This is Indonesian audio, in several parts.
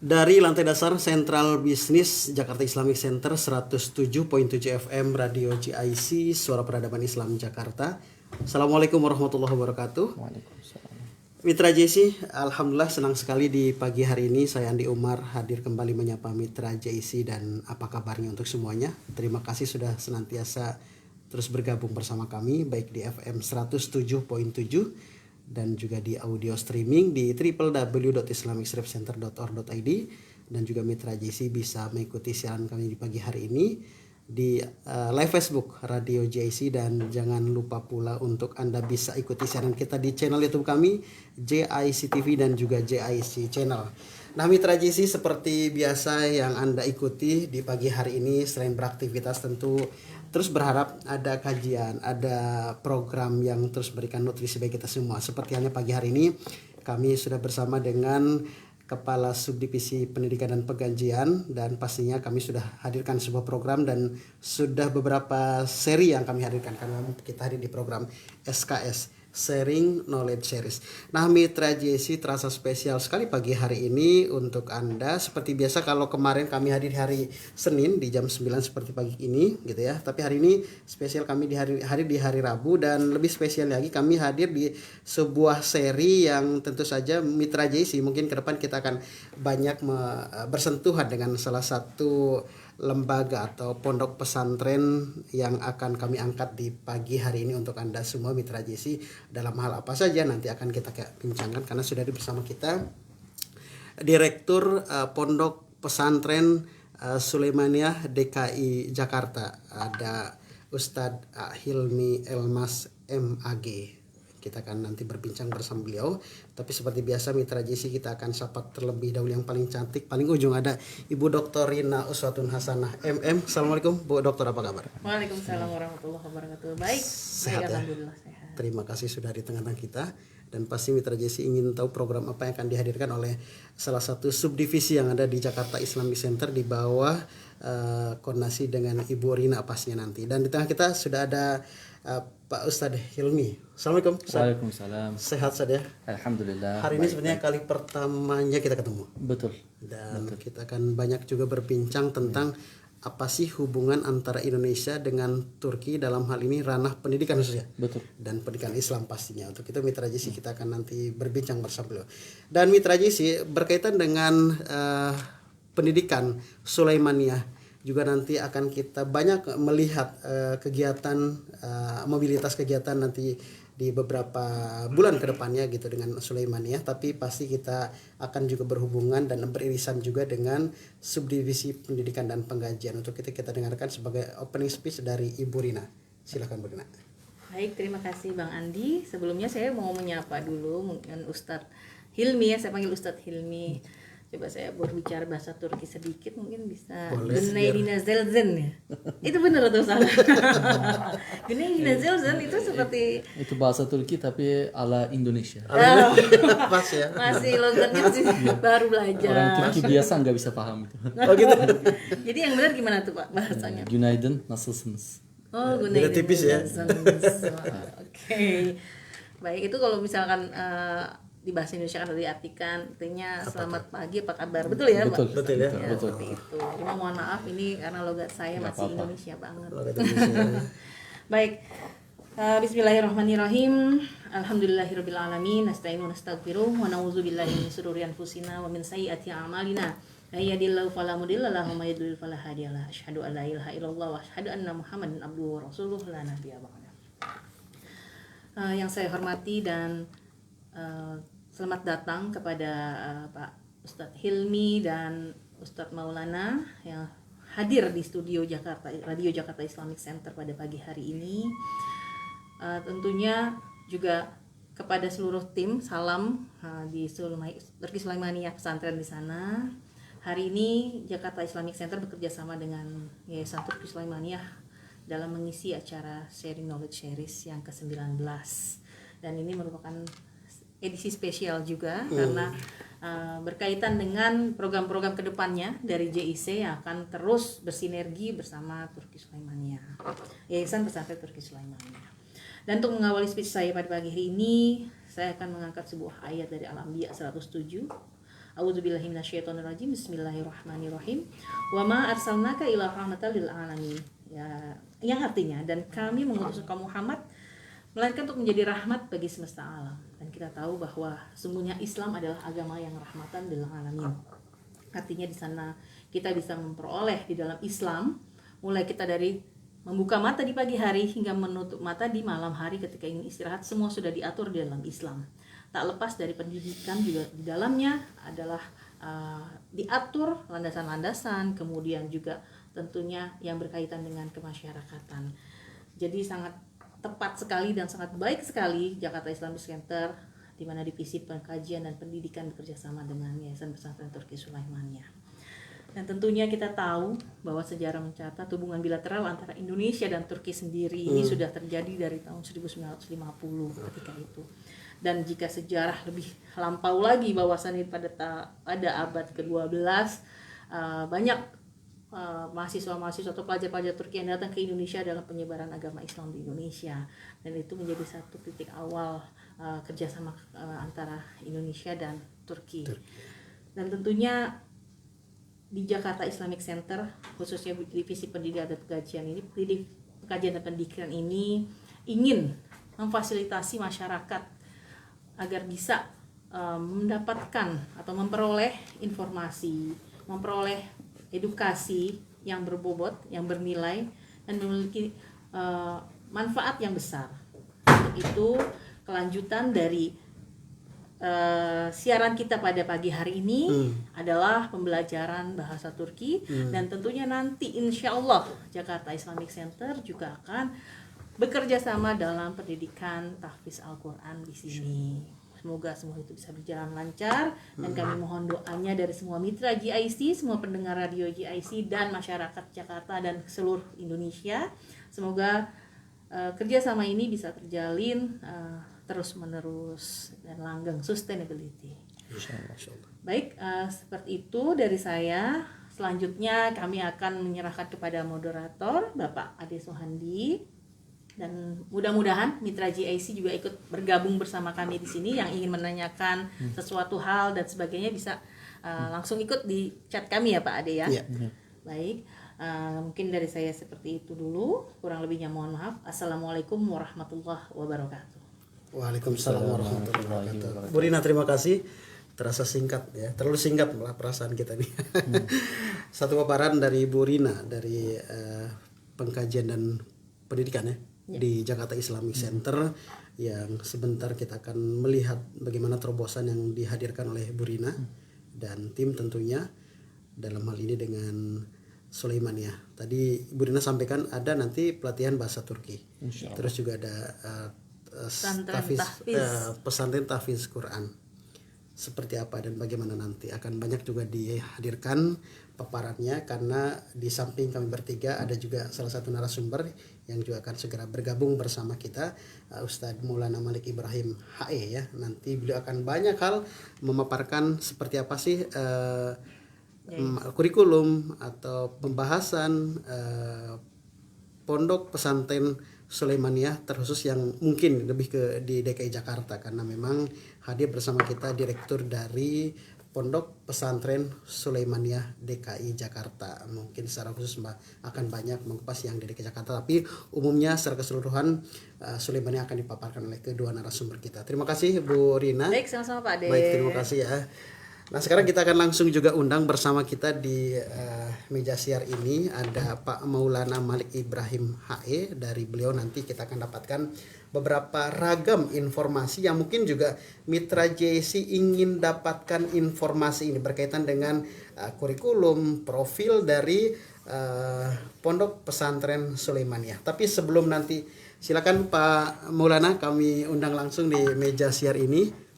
Dari lantai dasar Sentral Bisnis Jakarta Islamic Center 107.7 FM Radio GIC Suara Peradaban Islam Jakarta. Assalamualaikum warahmatullahi wabarakatuh. Waalaikumsalam. Mitra JC, alhamdulillah senang sekali di pagi hari ini saya Andi Umar hadir kembali menyapa Mitra JC dan apa kabarnya untuk semuanya. Terima kasih sudah senantiasa terus bergabung bersama kami baik di FM 107.7 dan juga di audio streaming di www.islamicstripcenter.org.id dan juga Mitra JC bisa mengikuti siaran kami di pagi hari ini di live Facebook Radio JC, dan jangan lupa pula untuk Anda bisa ikuti siaran kita di channel YouTube kami JIC TV dan juga JIC Channel. Nah Mitra JC, seperti biasa yang Anda ikuti di pagi hari ini selain beraktivitas tentu terus berharap ada kajian, ada program yang terus berikan nutrisi bagi kita semua. Seperti halnya pagi hari ini kami sudah bersama dengan Kepala Subdivisi Pendidikan dan Pengkajian, dan pastinya kami sudah hadirkan sebuah program dan sudah beberapa seri yang kami hadirkan karena kita hadir di program SKS Sharing Knowledge Series. Nah Mitra JC, terasa spesial sekali pagi hari ini untuk Anda. Seperti biasa kalau kemarin kami hadir di hari Senin di jam 9 seperti pagi ini gitu ya. Tapi hari ini spesial kami hadir di hari Rabu, dan lebih spesial lagi kami hadir di sebuah seri yang tentu saja Mitra JC mungkin ke depan kita akan banyak bersentuhan dengan salah satu lembaga atau pondok pesantren yang akan kami angkat di pagi hari ini untuk Anda semua Mitra JC. Dalam hal apa saja nanti akan kita bincangkan karena sudah ada bersama kita Direktur Pondok Pesantren Sulaimaniyah DKI Jakarta, ada Ustadz Hilmi Elmas MAG. Kita akan nanti berbincang bersama beliau. Tapi seperti biasa Mitra JC kita akan sapa terlebih dahulu yang paling cantik. Paling ujung ada Ibu Dr. Rina Uswatun Hasanah MM. Assalamualaikum Bu Dokter, apa kabar? Waalaikumsalam warahmatullahi wabarakatuh. Baik, sehat ya? Alhamdulillah sehat. Terima kasih sudah di tengah-tengah kita. Dan pasti Mitra JC ingin tahu program apa yang akan dihadirkan oleh salah satu subdivisi yang ada di Jakarta Islamic Center di bawah koordinasi dengan Ibu Rina pastinya nanti. Dan di tengah kita sudah ada Pak Ustadz Hilmi. Assalamualaikum Ustadz. Waalaikumsalam. Sehat Ustadz ya? Alhamdulillah. Hari ini sebenarnya kali pertamanya kita ketemu. Betul. Dan kita akan banyak juga berbincang tentang apa sih hubungan antara Indonesia dengan Turki dalam hal ini ranah pendidikan khususnya. Betul. Dan pendidikan Islam pastinya. Untuk itu Mitra JC kita akan nanti berbincang bersama beliau. Dan Mitra JC berkaitan dengan pendidikan Sulaimaniyah juga nanti akan kita banyak melihat kegiatan mobilitas kegiatan nanti di beberapa bulan ke depannya gitu dengan Sulaimaniyah. Tapi pasti kita akan juga berhubungan dan beririsan juga dengan subdivisi pendidikan dan pengkajian. Untuk itu kita dengarkan sebagai opening speech dari Ibu Rina. Silakan Bu Rina. Baik, terima kasih Bang Andi. Sebelumnya saya mau menyapa dulu mungkin Ustadz Hilmi ya, saya panggil Ustadz Hilmi. Coba saya berbicara bahasa Turki sedikit mungkin bisa. Günaydina Zelzen ya. Itu benar atau salah? Günaydina Zelzen itu seperti Itu bahasa Turki tapi ala Indonesia. Pas ya. masih logatnya masih baru belajar. Orang Turki biasa nggak bisa paham itu. Oh gitu. Jadi yang benar gimana tuh Pak bahasanya? Günaydın, nasılsınız? Oh, Beda tipis ya. Oke. Baik, itu kalau misalkan di bahasa Indonesia kan diartikan artinya selamat pagi, apa kabar? Betul ya, Betul. Pak? Betul ya. Ya, Betul. seperti itu. Cuma mohon maaf ini karena logat saya Nggak masih apa-apa. Indonesia banget. Logat Indonesia. Baik. Bismillahirrahmanirrahim. Alhamdulillahirabbil alamin. Nasta'inu nastaghfiruh wa na'udzubillahi min shururi anfusina wa min sayyiati a'malina. May yahdihillahu fala mudilla lahu wa may yudlil fala hadiyalah. Asyhadu an la ilaha illallah wa asyhadu anna Muhammadan abduhu wa rasuluh la nabiyya ba'da. Yang saya hormati dan selamat datang kepada Pak Ustadz Hilmi dan Ustadz Maulana yang hadir di studio Jakarta Radio Jakarta Islamic Center pada pagi hari ini. Tentunya juga kepada seluruh tim salam di Turki Sulaimaniyah pesantren di sana. Hari ini Jakarta Islamic Center bekerja sama dengan Yayasan Turki Sulaimaniyah dalam mengisi acara Sharing Knowledge Series yang ke-19. Dan ini merupakan edisi spesial juga karena berkaitan dengan program-program kedepannya dari JIC yang akan terus bersinergi bersama Turki Sulaimaniyah, Yayasan Pesantren Turki Sulaimaniyah. Dan untuk mengawali speech saya pada pagi hari ini, saya akan mengangkat sebuah ayat dari Al-Anbiya 107 A'udzubillahi minasyaitonirrajim. Bismillahirrahmanirrahim. Wa ma arsalnaka ila rahmatan lil alamin. Ya, yang artinya dan kami mengutus engkau Muhammad melainkan untuk menjadi rahmat bagi semesta alam. Dan kita tahu bahwa sungguhnya Islam adalah agama yang rahmatan lil alamin. Artinya di sana kita bisa memperoleh di dalam Islam, mulai kita dari membuka mata di pagi hari hingga menutup mata di malam hari ketika ingin istirahat, semua sudah diatur di dalam Islam. Tak lepas dari pendidikan juga di dalamnya adalah diatur landasan-landasan, kemudian juga tentunya yang berkaitan dengan kemasyarakatan. Jadi sangat tepat sekali dan sangat baik sekali Jakarta Islamic Center, di mana divisi pengkajian dan pendidikan bekerja sama dengan Yayasan Pesantren Turki Sulaimaniyah. Dan tentunya kita tahu bahwa sejarah mencatat hubungan bilateral antara Indonesia dan Turki sendiri ini sudah terjadi dari tahun 1950 ketika itu. Dan jika sejarah lebih lampau lagi bahwasannya pada abad ke-12 banyak mahasiswa-mahasiswa atau pelajar-pelajar Turki yang datang ke Indonesia dalam penyebaran agama Islam di Indonesia, dan itu menjadi satu titik awal kerjasama antara Indonesia dan Turki. Dan tentunya di Jakarta Islamic Center, khususnya divisi pendidikan dan pengkajian dan pendidikan ini ingin memfasilitasi masyarakat agar bisa mendapatkan atau memperoleh informasi, memperoleh edukasi yang berbobot, yang bernilai, dan memiliki manfaat yang besar. Untuk itu, kelanjutan dari siaran kita pada pagi hari ini adalah pembelajaran bahasa Turki, dan tentunya nanti insya Allah Jakarta Islamic Center juga akan bekerja sama dalam pendidikan tahfiz Al-Quran di sini. Semoga semua itu bisa berjalan lancar, dan kami mohon doanya dari semua mitra GIC, semua pendengar radio GIC, dan masyarakat Jakarta dan seluruh Indonesia. Semoga kerjasama ini bisa terjalin terus menerus dan langgeng, sustainability. Baik, seperti itu dari saya. Selanjutnya kami akan menyerahkan kepada moderator Bapak Ade Sohandi. Dan mudah-mudahan mitra GIC juga ikut bergabung bersama kami di sini, yang ingin menanyakan sesuatu hal dan sebagainya bisa langsung ikut di chat kami ya Pak Ade ya. Baik, mungkin dari saya seperti itu dulu, kurang lebihnya mohon maaf. Assalamualaikum warahmatullahi wabarakatuh. Waalaikumsalam warahmatullahi wabarakatuh. Bu Rina, terima kasih. Terasa singkat ya, terlalu singkat malah perasaan kita nih. Satu paparan dari Bu Rina dari pengkajian dan pendidikan ya di Jakarta Islamic Center, yang sebentar kita akan melihat bagaimana terobosan yang dihadirkan oleh Bu Rina dan tim tentunya dalam hal ini dengan Sulaimaniyah. Tadi Bu Rina sampaikan ada nanti pelatihan bahasa Turki, terus juga ada pesantren tahfiz Quran. Seperti apa dan bagaimana nanti akan banyak juga dihadirkan paparannya, karena di samping kami bertiga ada juga salah satu narasumber yang juga akan segera bergabung bersama kita, Ustadz Maulana Malik Ibrahim HE ya. Nanti beliau akan banyak hal memaparkan seperti apa sih kurikulum atau pembahasan pondok pesantren Sulaimaniyah, terkhusus yang mungkin lebih ke di DKI Jakarta, karena memang hadir bersama kita direktur dari Pondok Pesantren Sulaimaniyah DKI Jakarta. Mungkin secara khusus akan banyak mengupas yang di DKI Jakarta, tapi umumnya secara keseluruhan Sulaimaniyah akan dipaparkan oleh kedua narasumber kita. Terima kasih Bu Rina. Baik, sama-sama Pak Ade. Baik, terima kasih ya. Nah, sekarang kita akan langsung juga undang bersama kita di meja siar ini ada Pak Maulana Malik Ibrahim HE. Dari beliau nanti kita akan dapatkan beberapa ragam informasi yang mungkin juga mitra JC ingin dapatkan informasi ini berkaitan dengan kurikulum, profil dari Pondok Pesantren Sulaimaniyah. Tapi sebelum nanti, silakan Pak Maulana kami undang langsung di meja siar ini.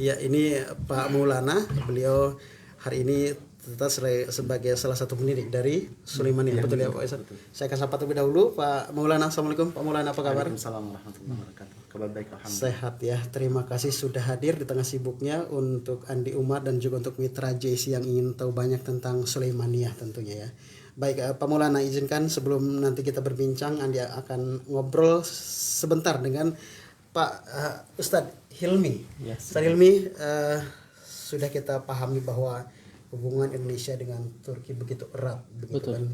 Ya, ini Pak Maulana, beliau hari ini tetap sebagai salah satu pendidik dari Sulaimaniyah. Betul ya Pak Isan? Saya akan sapa terlebih dahulu Pak Maulana. Assalamualaikum Pak Maulana, apa kabar? Waalaikumsalam warahmatullahi wabarakatuh. Kabar baik, alhamdulillah. Sehat ya, terima kasih sudah hadir di tengah sibuknya untuk Andi Umar dan juga untuk mitra JC yang ingin tahu banyak tentang Sulaimaniyah tentunya ya. Baik Pak Maulana, izinkan sebelum nanti kita berbincang, Andi akan ngobrol sebentar dengan Pak Ustadz Hilmi. Yes. Ustadz Hilmi, sudah kita pahami bahwa hubungan Indonesia dengan Turki begitu erat begitu Betul. kan.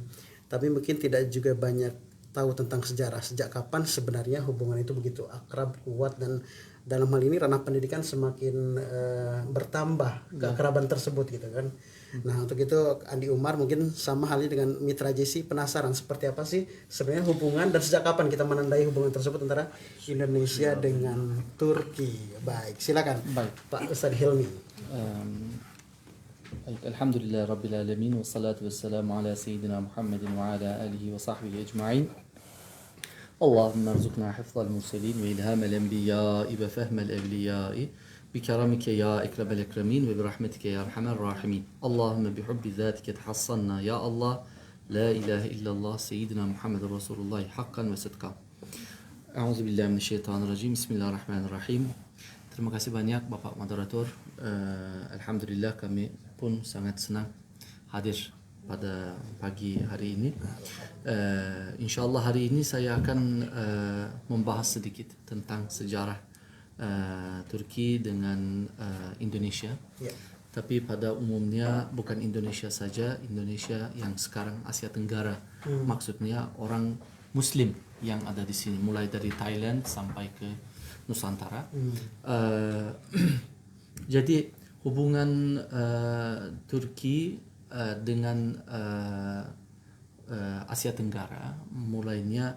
Tapi mungkin tidak juga banyak tahu tentang sejarah sejak kapan sebenarnya hubungan itu begitu akrab, kuat, dan dalam hal ini ranah pendidikan semakin bertambah keakraban tersebut gitu kan. Nah, untuk itu Andi Umar mungkin sama halnya dengan Mitra JC penasaran seperti apa sih sebenarnya hubungan dan sejak kapan kita menandai hubungan tersebut antara Indonesia dengan Turki. Baik, silakan Baik. Pak Ustadz Hilmi. Alhamdulillah Rabbil Alamin wassalatu wassalamu ala Sayyidina Muhammadin wa ala alihi wa sahbihi ajma'in. اللهم ارزقنا حفظ المرسلين وإلهام الأنبياء وفهم الأولياء بكرمك يا أكرم الأكرمين وبرحمتك يا أرحم الراحمين اللهم بحب ذاتك تحصنا يا الله لا إله إلا الله سيدنا محمد رسول الله حقا وصدقا أعوذ بالله من الشيطان الرجيم بسم الله الرحمن الرحيم. Terima kasih banyak Bapak Moderator. Alhamdulillah kami pun sangat senang hadir pada pagi hari ini. InsyaAllah hari ini saya akan membahas sedikit tentang sejarah Turki dengan Indonesia. Ya. Tapi pada umumnya bukan Indonesia saja, Indonesia yang sekarang Asia Tenggara. Maksudnya orang Muslim yang ada di sini, mulai dari Thailand sampai ke Nusantara. Jadi hubungan Turki dengan Asia Tenggara mulainya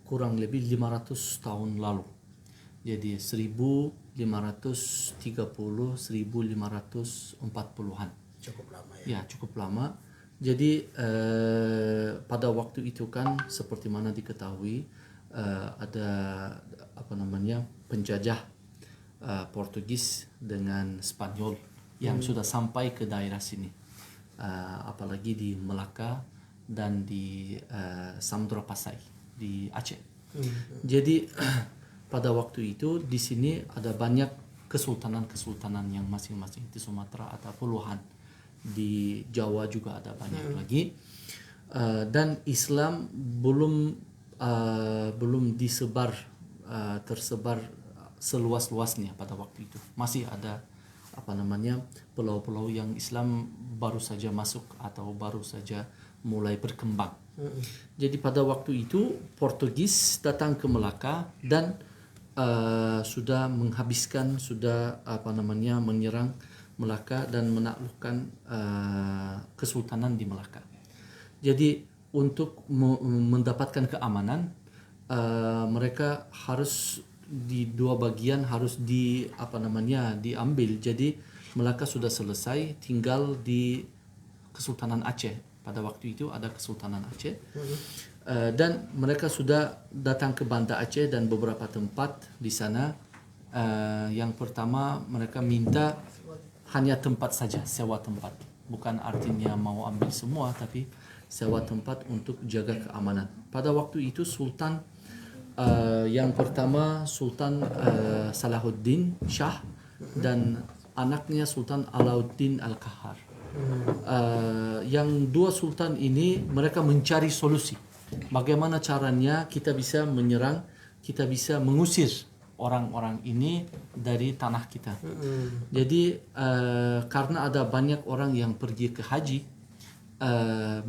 kurang lebih 500 tahun lalu. Jadi 1530-1540-an. Cukup lama ya. Ya, cukup lama. Jadi pada waktu itu kan seperti mana diketahui ada penjajah Portugis dengan Spanyol yang sudah sampai ke daerah sini, apalagi di Melaka dan di Samudra Pasai di Aceh. Jadi pada waktu itu di sini ada banyak kesultanan yang masing-masing di Sumatera ada puluhan, di Jawa juga ada banyak lagi, dan Islam belum tersebar seluas-luasnya pada waktu itu. Masih ada pulau-pulau yang Islam baru saja masuk atau baru saja mulai berkembang. Jadi pada waktu itu Portugis datang ke Melaka dan sudah menghabiskan, menyerang Melaka dan menaklukkan kesultanan di Melaka. Jadi untuk mendapatkan keamanan, mereka harus di dua bagian harus diambil. Jadi Melaka sudah selesai, tinggal di Kesultanan Aceh. Pada waktu itu ada Kesultanan Aceh. Dan mereka sudah datang ke Banda Aceh dan beberapa tempat di sana. Yang pertama mereka minta hanya tempat saja, sewa tempat. Bukan artinya mau ambil semua, tapi sewa tempat untuk jaga keamanan. Pada waktu itu Sultan yang pertama Sultan Salahuddin Shah dan anaknya Sultan Alauddin Al-Qahar. Yang dua sultan ini mereka mencari solusi bagaimana caranya kita bisa menyerang, kita bisa mengusir orang-orang ini dari tanah kita. Jadi karena ada banyak orang yang pergi ke haji,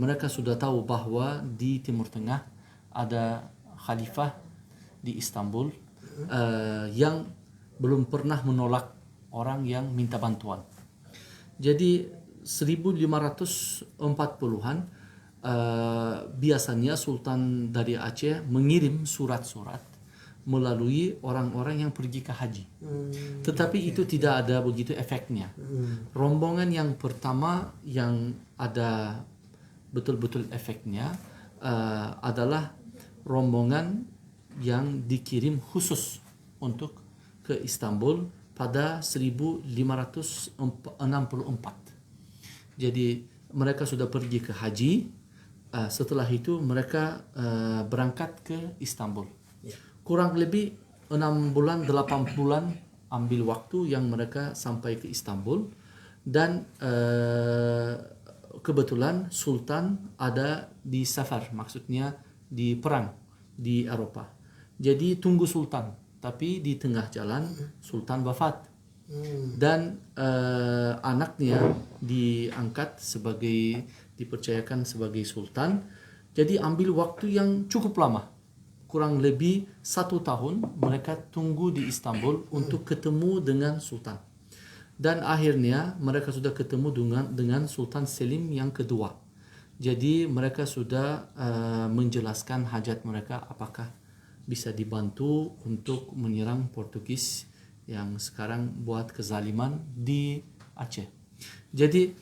mereka sudah tahu bahwa di Timur Tengah ada khalifah di Istanbul yang belum pernah menolak orang yang minta bantuan. Jadi 1540-an biasanya Sultan dari Aceh mengirim surat-surat melalui orang-orang yang pergi ke haji. Tetapi itu tidak ada begitu efeknya. Rombongan yang pertama yang ada betul-betul efeknya adalah rombongan yang dikirim khusus untuk ke Istanbul pada 1564. Jadi mereka sudah pergi ke haji. Setelah itu mereka berangkat ke Istanbul. Kurang lebih 6 bulan, 8 bulan ambil waktu yang mereka sampai ke Istanbul. Dan kebetulan Sultan ada di safar, maksudnya di perang di Eropa. Jadi tunggu Sultan, tapi di tengah jalan Sultan wafat. dan anaknya diangkat sebagai dipercayakan sebagai sultan. Jadi ambil waktu yang cukup lama, kurang lebih 1 tahun mereka tunggu di Istanbul untuk ketemu dengan sultan. Dan akhirnya mereka sudah ketemu dengan Sultan Selim yang kedua. Jadi mereka sudah menjelaskan hajat mereka apakah bisa dibantu untuk menyerang Portugis yang sekarang buat kezaliman di Aceh. Jadi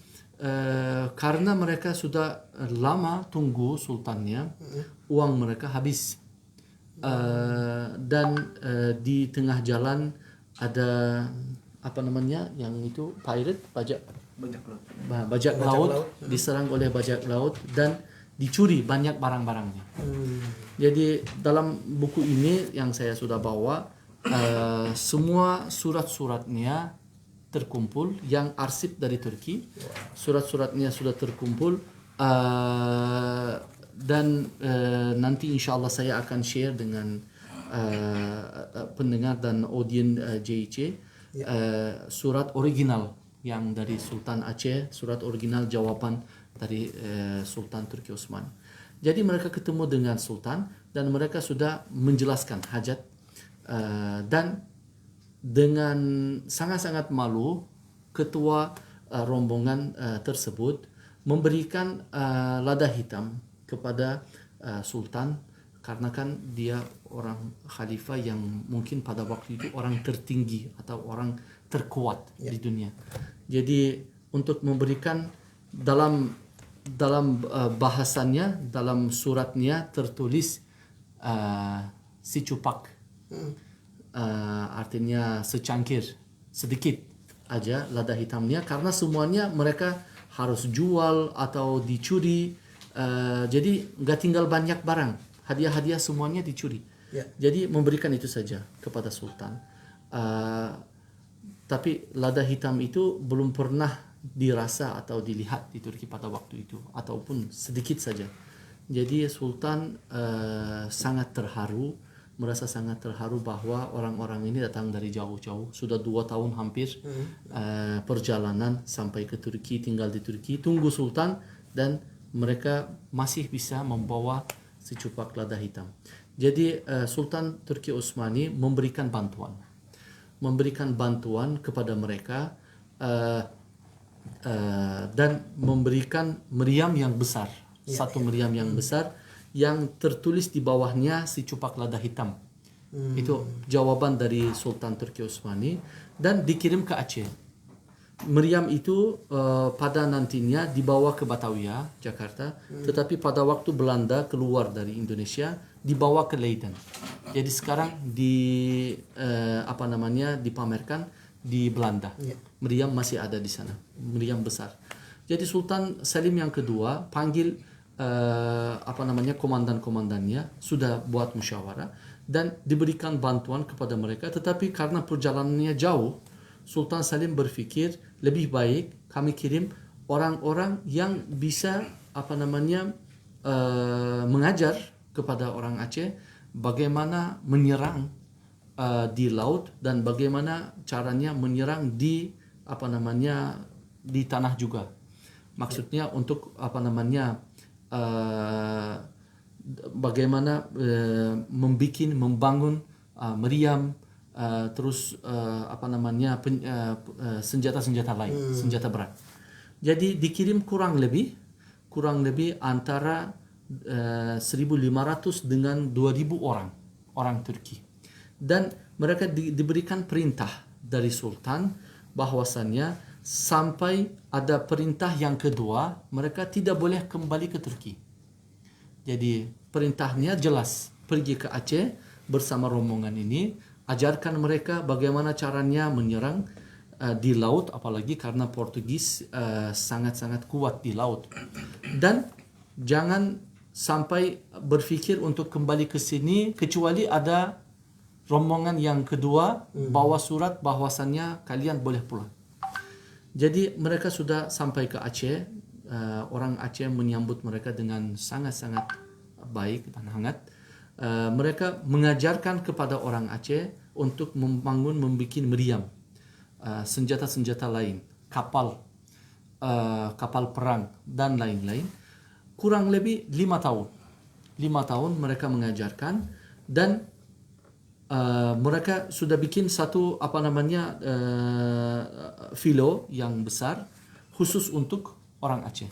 karena mereka sudah lama tunggu sultannya, uang mereka habis. Dan di tengah jalan ada apa namanya yang itu pirate, bajak laut, diserang oleh bajak laut dan dicuri banyak barang-barangnya. Jadi dalam buku ini yang saya sudah bawa, semua surat-suratnya terkumpul, yang arsip dari Turki, surat-suratnya sudah terkumpul, dan nanti insya Allah saya akan share dengan pendengar dan audien JIC surat original yang dari Sultan Aceh, surat original jawaban dari Sultan Turki Utsmani. Jadi mereka ketemu dengan Sultan dan mereka sudah menjelaskan hajat, dan dengan sangat-sangat malu ketua rombongan tersebut memberikan lada hitam kepada Sultan, karena kan dia orang khalifah yang mungkin pada waktu itu orang tertinggi atau orang terkuat di dunia. Jadi untuk memberikan dalam bahasannya, dalam suratnya tertulis si cupak, artinya secangkir, sedikit aja lada hitamnya, karena semuanya mereka harus jual atau dicuri. Jadi nggak tinggal banyak barang, hadiah-hadiah semuanya dicuri. Jadi memberikan itu saja kepada Sultan. Tapi lada hitam itu belum pernah dirasa atau dilihat di Turki pada waktu itu, ataupun sedikit saja. Jadi Sultan sangat terharu, merasa sangat terharu bahwa orang-orang ini datang dari jauh-jauh, sudah 2 tahun hampir perjalanan sampai ke Turki, tinggal di Turki, tunggu Sultan, dan mereka masih bisa membawa secupak lada hitam. Jadi Sultan Turki Utsmani memberikan bantuan kepada mereka, dan memberikan meriam yang besar, satu meriam yang besar yang tertulis di bawahnya si cupak lada hitam. Itu jawaban dari Sultan Turki Utsmani, dan dikirim ke Aceh. Meriam itu pada nantinya dibawa ke Batavia, Jakarta, tetapi pada waktu Belanda keluar dari Indonesia dibawa ke Leiden. Jadi sekarang dipamerkan di Belanda. Meriam masih ada di sana, meriam besar. Jadi Sultan Selim yang kedua panggil komandan-komandannya, sudah buat musyawarah dan diberikan bantuan kepada mereka, tetapi karena perjalanannya jauh, Sultan Salim berpikir lebih baik kami kirim orang-orang yang bisa mengajar kepada orang Aceh bagaimana menyerang di laut dan bagaimana caranya menyerang di tanah juga. Maksudnya untuk bagaimana membangun meriam, terus senjata-senjata lain, senjata berat. Jadi dikirim kurang lebih antara 1.500 dengan 2.000 orang Turki. Dan mereka diberikan perintah dari Sultan bahwasannya sampai ada perintah yang kedua mereka tidak boleh kembali ke Turki. Jadi perintahnya jelas, pergi ke Aceh bersama rombongan ini, ajarkan mereka bagaimana caranya menyerang di laut, apalagi karena Portugis sangat-sangat kuat di laut. Dan jangan sampai berpikir untuk kembali ke sini kecuali ada rombongan yang kedua bawa surat bahwasannya kalian boleh pulang. Jadi mereka sudah sampai ke Aceh. Orang Aceh menyambut mereka dengan sangat-sangat baik dan hangat. Mereka mengajarkan kepada orang Aceh untuk membangun, membuat meriam. senjata-senjata lain, kapal perang dan lain-lain. Kurang lebih 5 tahun. 5 tahun mereka mengajarkan dan mereka sudah bikin satu filo yang besar khusus untuk orang Aceh.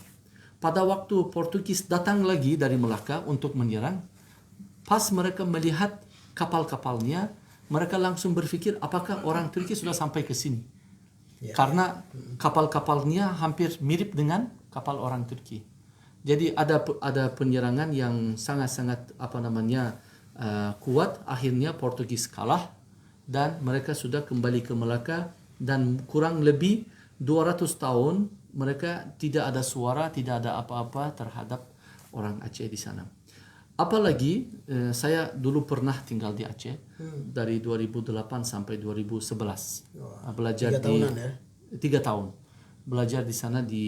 Pada waktu Portugis datang lagi dari Melaka untuk menyerang, pas mereka melihat kapal-kapalnya, mereka langsung berpikir apakah orang Turki sudah sampai ke sini. Karena kapal-kapalnya hampir mirip dengan kapal orang Turki. Jadi ada penyerangan yang sangat-sangat kuat. Akhirnya Portugis kalah dan mereka sudah kembali ke Melaka, dan kurang lebih 200 tahun mereka tidak ada suara, tidak ada apa-apa terhadap orang Aceh di sana. Apalagi saya dulu pernah tinggal di Aceh dari 2008 sampai 2011. Belajar 3 tahunan ya? 3 tahun. Belajar di sana di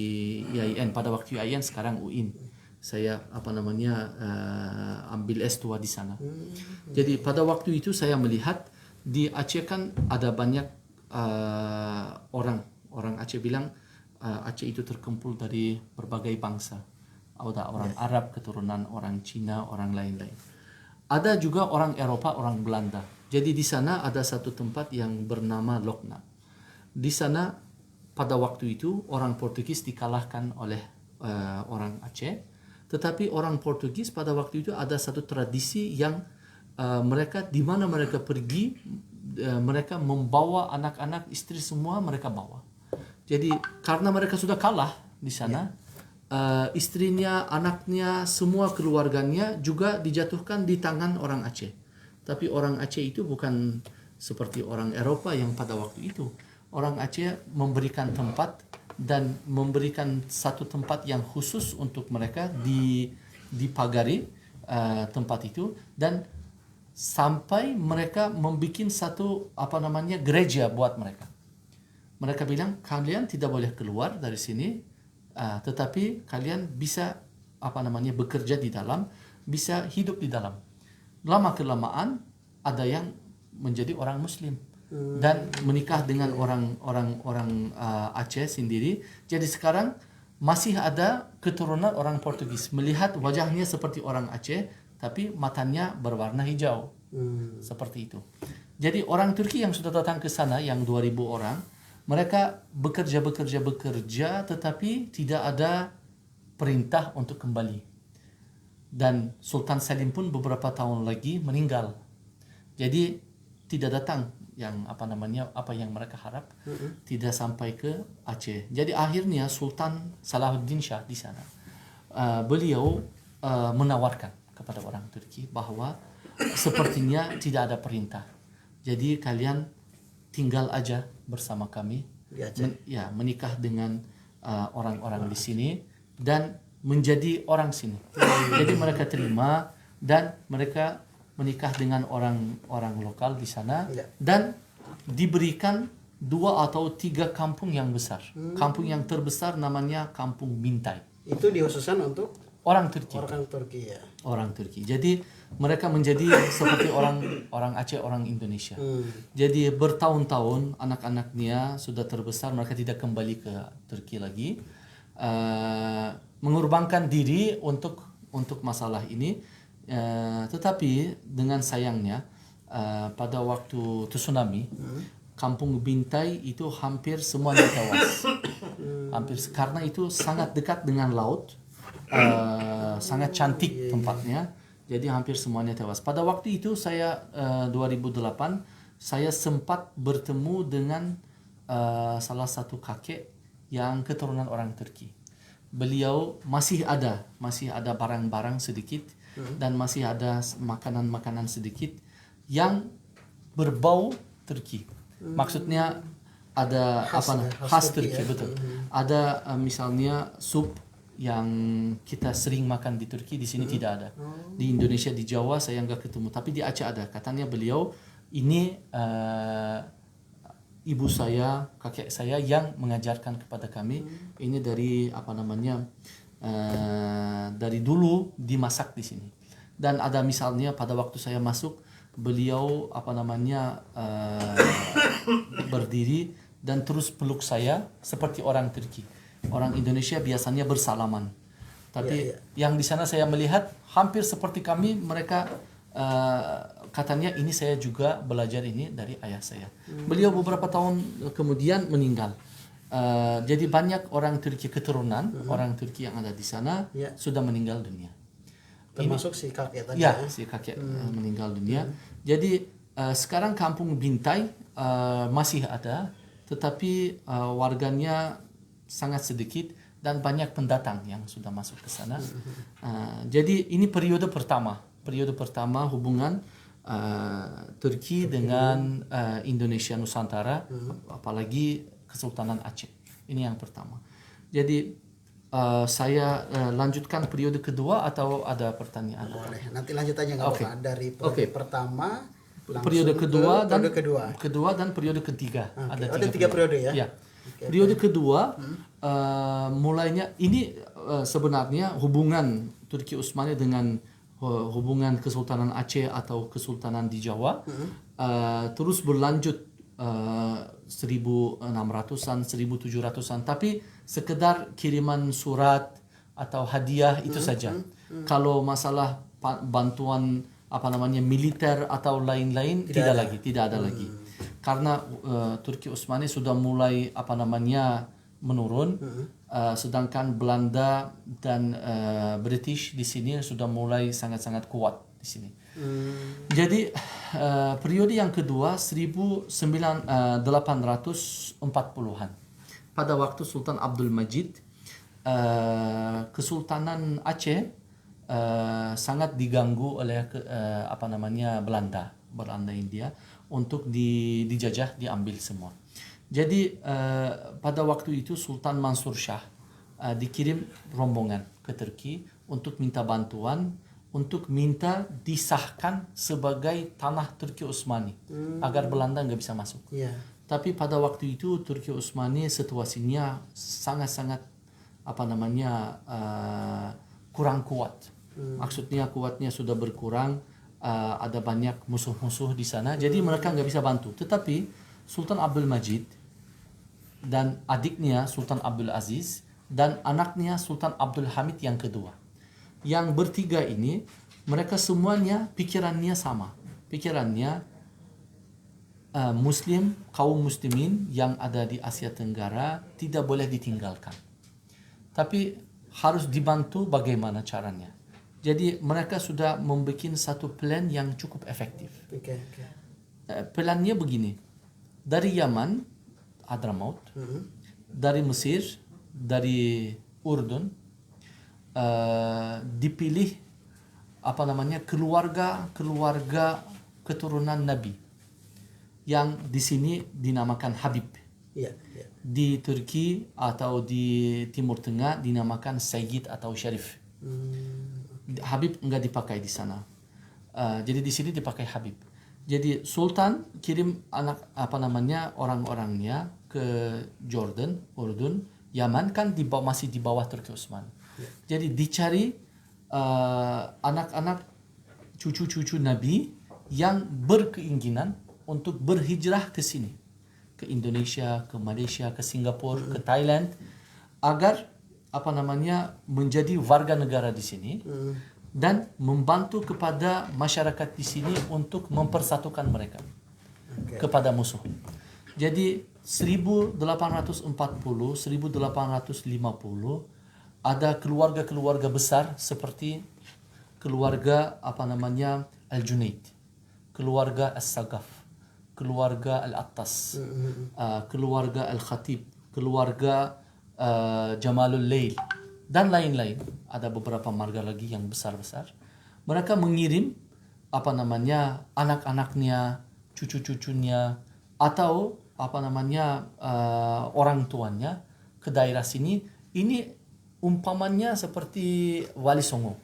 IAIN. Pada waktu IAIN, sekarang UIN. Saya ambil S2 di sana. Jadi pada waktu itu saya melihat di Aceh kan ada banyak orang Aceh bilang Aceh itu terkumpul dari berbagai bangsa. Ada orang Arab, keturunan orang Cina, orang lain-lain. Ada juga orang Eropa, orang Belanda. Jadi di sana ada satu tempat yang bernama Lokna. Di sana pada waktu itu orang Portugis dikalahkan oleh orang Aceh. Tetapi orang Portugis pada waktu itu ada satu tradisi yang mereka di mana mereka pergi, mereka membawa anak-anak, istri semua mereka bawa. Jadi karena mereka sudah kalah di sana, istrinya, anaknya, semua keluarganya juga dijatuhkan di tangan orang Aceh. Tapi orang Aceh itu bukan seperti orang Eropa yang pada waktu itu. Orang Aceh memberikan tempat dan memberikan satu tempat yang khusus untuk mereka dipagari tempat itu, dan sampai mereka membuat satu gereja buat mereka. Mereka bilang kalian tidak boleh keluar dari sini, tetapi kalian bisa bekerja di dalam, bisa hidup di dalam. Lama kelamaan ada yang menjadi orang Muslim dan menikah dengan orang Aceh sendiri. Jadi sekarang masih ada keturunan orang Portugis, melihat wajahnya seperti orang Aceh tapi matanya berwarna hijau. Seperti itu. Jadi orang Turki yang sudah datang ke sana yang 2000 orang, mereka bekerja tetapi tidak ada perintah untuk kembali. Dan Sultan Salim pun beberapa tahun lagi meninggal. Jadi tidak datang yang apa yang mereka harap, tidak sampai ke Aceh. Jadi akhirnya Sultan Salahuddin Shah di sana beliau menawarkan kepada orang Turki bahwa sepertinya tidak ada perintah. Jadi kalian tinggal aja bersama kami, menikah dengan orang-orang di sini dan menjadi orang sini. Jadi mereka terima dan mereka menikah dengan orang lokal di sana dan diberikan 2 atau 3 kampung yang besar. Kampung yang terbesar namanya Kampung Bintai. Itu dikhususkan untuk orang Turki. Orang Turki ya. Orang Turki. Jadi mereka menjadi seperti orang Aceh, orang Indonesia. Jadi bertahun-tahun anak-anaknya sudah terbesar, mereka tidak kembali ke Turki lagi. Mengorbankan diri untuk masalah ini. Tetapi dengan sayangnya pada waktu tsunami, Kampung Bintai itu hampir semuanya tewas. Karena itu sangat dekat dengan laut. Sangat cantik tempatnya, jadi hampir semuanya tewas. Pada waktu itu saya 2008 saya sempat bertemu dengan salah satu kakek yang keturunan orang Turki. Beliau masih ada barang-barang sedikit dan masih ada makanan-makanan sedikit yang berbau Turki. Maksudnya ada khas Turki ya? Betul. Ada misalnya sup yang kita sering makan di Turki, di sini tidak ada. Di Indonesia, di Jawa saya nggak ketemu, tapi di Aceh ada. Katanya beliau ini ibu saya, kakek saya yang mengajarkan kepada kami. Ini dari dari dulu dimasak di sini. Dan ada misalnya pada waktu saya masuk, beliau berdiri dan terus peluk saya seperti orang Turki. Orang Indonesia biasanya bersalaman. Tapi yang di sana saya melihat hampir seperti kami, mereka katanya ini saya juga belajar ini dari ayah saya. Beliau beberapa tahun kemudian meninggal. Jadi banyak orang Turki keturunan, orang Turki yang ada di sana sudah meninggal dunia. Termasuk si kakek tadi Ya, si kakek meninggal dunia. Jadi sekarang kampung Bintai masih ada, tetapi warganya sangat sedikit dan banyak pendatang yang sudah masuk ke sana. Jadi ini periode pertama hubungan Turki dengan Indonesia Nusantara, apalagi Kesultanan Aceh. Ini yang pertama. Jadi saya lanjutkan periode kedua atau ada pertanyaan? Boleh. Nanti lanjut aja nggak apa-apa. Dari pertama Periode kedua ke dan periode kedua. dan periode ketiga. Ada tiga periode ya. Ya. Periode kedua mulainya ini sebenarnya hubungan Turki Utsmani dengan hubungan Kesultanan Aceh atau Kesultanan di Jawa terus berlanjut 1600-an, 1700-an, tapi sekedar kiriman surat atau hadiah itu saja. Kalau masalah bantuan militer atau lain-lain tidak ada lagi. Karena Turki Utsmani sudah mulai menurun, sedangkan Belanda dan British di sini sudah mulai sangat-sangat kuat di sini. Jadi periode yang kedua 1840-an. Pada waktu Sultan Abdul Majid, Kesultanan Aceh sangat diganggu oleh Belanda India untuk dijajah, diambil semua. Jadi pada waktu itu Sultan Mansur Shah dikirim rombongan ke Turki untuk minta bantuan, untuk minta disahkan sebagai tanah Turki Utsmani agar Belanda nggak bisa masuk. Tapi pada waktu itu Turki Utsmani situasinya sangat-sangat kurang kuat. Maksudnya kuatnya sudah berkurang, ada banyak musuh-musuh di sana, jadi mereka nggak bisa bantu. Tetapi Sultan Abdul Majid dan adiknya Sultan Abdul Aziz dan anaknya Sultan Abdul Hamid yang kedua, yang bertiga ini mereka semuanya pikirannya sama. Pikirannya Muslim, kaum muslimin yang ada di Asia Tenggara tidak boleh ditinggalkan. Tapi harus dibantu bagaimana caranya. Jadi mereka sudah membuat satu plan yang cukup efektif. Plannya begini. Dari Yaman, Hadramaut, dari Mesir, dari Urdun, dipilih keluarga keturunan Nabi yang di sini dinamakan Habib. Di Turki atau di Timur Tengah dinamakan Sayyid atau Syarif. Habib enggak dipakai di sana. Jadi di sini dipakai Habib. Jadi Sultan kirim orang-orangnya ke Jordan, Urdun, Yaman kan masih di bawah Turki Utsmani. Jadi dicari anak-anak cucu-cucu Nabi yang berkeinginan untuk berhijrah ke sini, ke Indonesia, ke Malaysia, ke Singapura, ke Thailand, agar menjadi warga negara di sini dan membantu kepada masyarakat di sini untuk mempersatukan mereka kepada musuh. Jadi 1840, 1850 ada keluarga-keluarga besar seperti keluarga Al-Junaid, keluarga As-Sagaf, keluarga Al-Attas, keluarga Al-Khatib, keluarga Jamalul Lail dan lain-lain. Ada beberapa marga lagi yang besar-besar. Mereka mengirim anak-anaknya, cucu-cucunya atau orang tuanya ke daerah sini. Ini umpamanya seperti Wali Songo.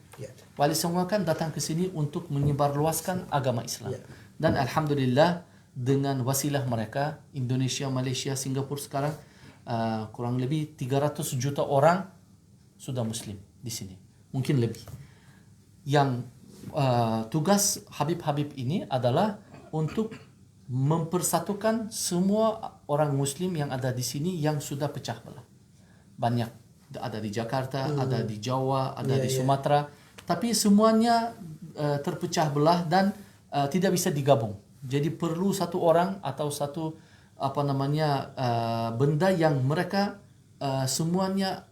Wali Songo kan datang ke sini untuk menyebarluaskan agama Islam. Dan alhamdulillah dengan wasilah mereka, Indonesia, Malaysia, Singapura sekarang kurang lebih 300 juta orang sudah muslim di sini. Mungkin lebih. Yang tugas Habib-Habib ini adalah untuk mempersatukan semua orang Muslim yang ada di sini yang sudah pecah belah. Banyak ada di Jakarta, ada di Jawa, ada di Sumatera, tapi semuanya terpecah belah dan tidak bisa digabung. Jadi perlu satu orang atau satu benda yang mereka semuanya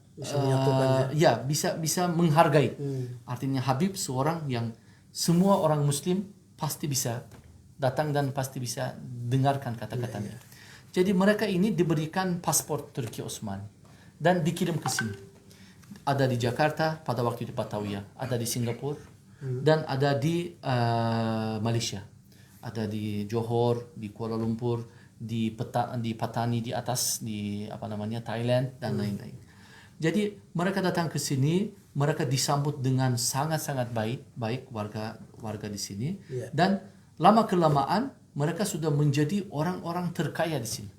bisa menghargai. Artinya Habib seorang yang semua orang Muslim pasti bisa datang dan pasti bisa dengarkan kata-katanya. Jadi mereka ini diberikan paspor Turki Utsmani dan dikirim ke sini. Ada di Jakarta pada waktu di Batavia, ada di Singapura dan ada di Malaysia, ada di Johor, di Kuala Lumpur, di Patani di atas di Thailand dan lain-lain. Jadi mereka datang ke sini, mereka disambut dengan sangat-sangat baik warga di sini dan lama kelamaan mereka sudah menjadi orang-orang terkaya di sini,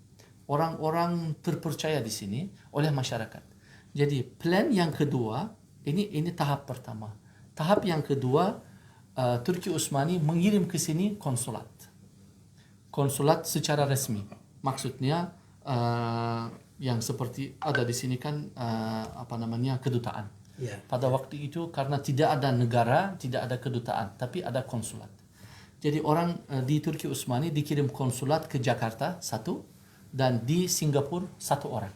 orang-orang terpercaya di sini oleh masyarakat. Jadi plan yang kedua ini tahap pertama. Tahap yang kedua, Turki Utsmani mengirim ke sini konsulat secara resmi. Maksudnya yang seperti ada di sini kan kedutaan. Pada waktu itu karena tidak ada negara, tidak ada kedutaan, tapi ada konsulat. Jadi orang di Turki Utsmani dikirim konsulat ke Jakarta satu dan di Singapura satu orang.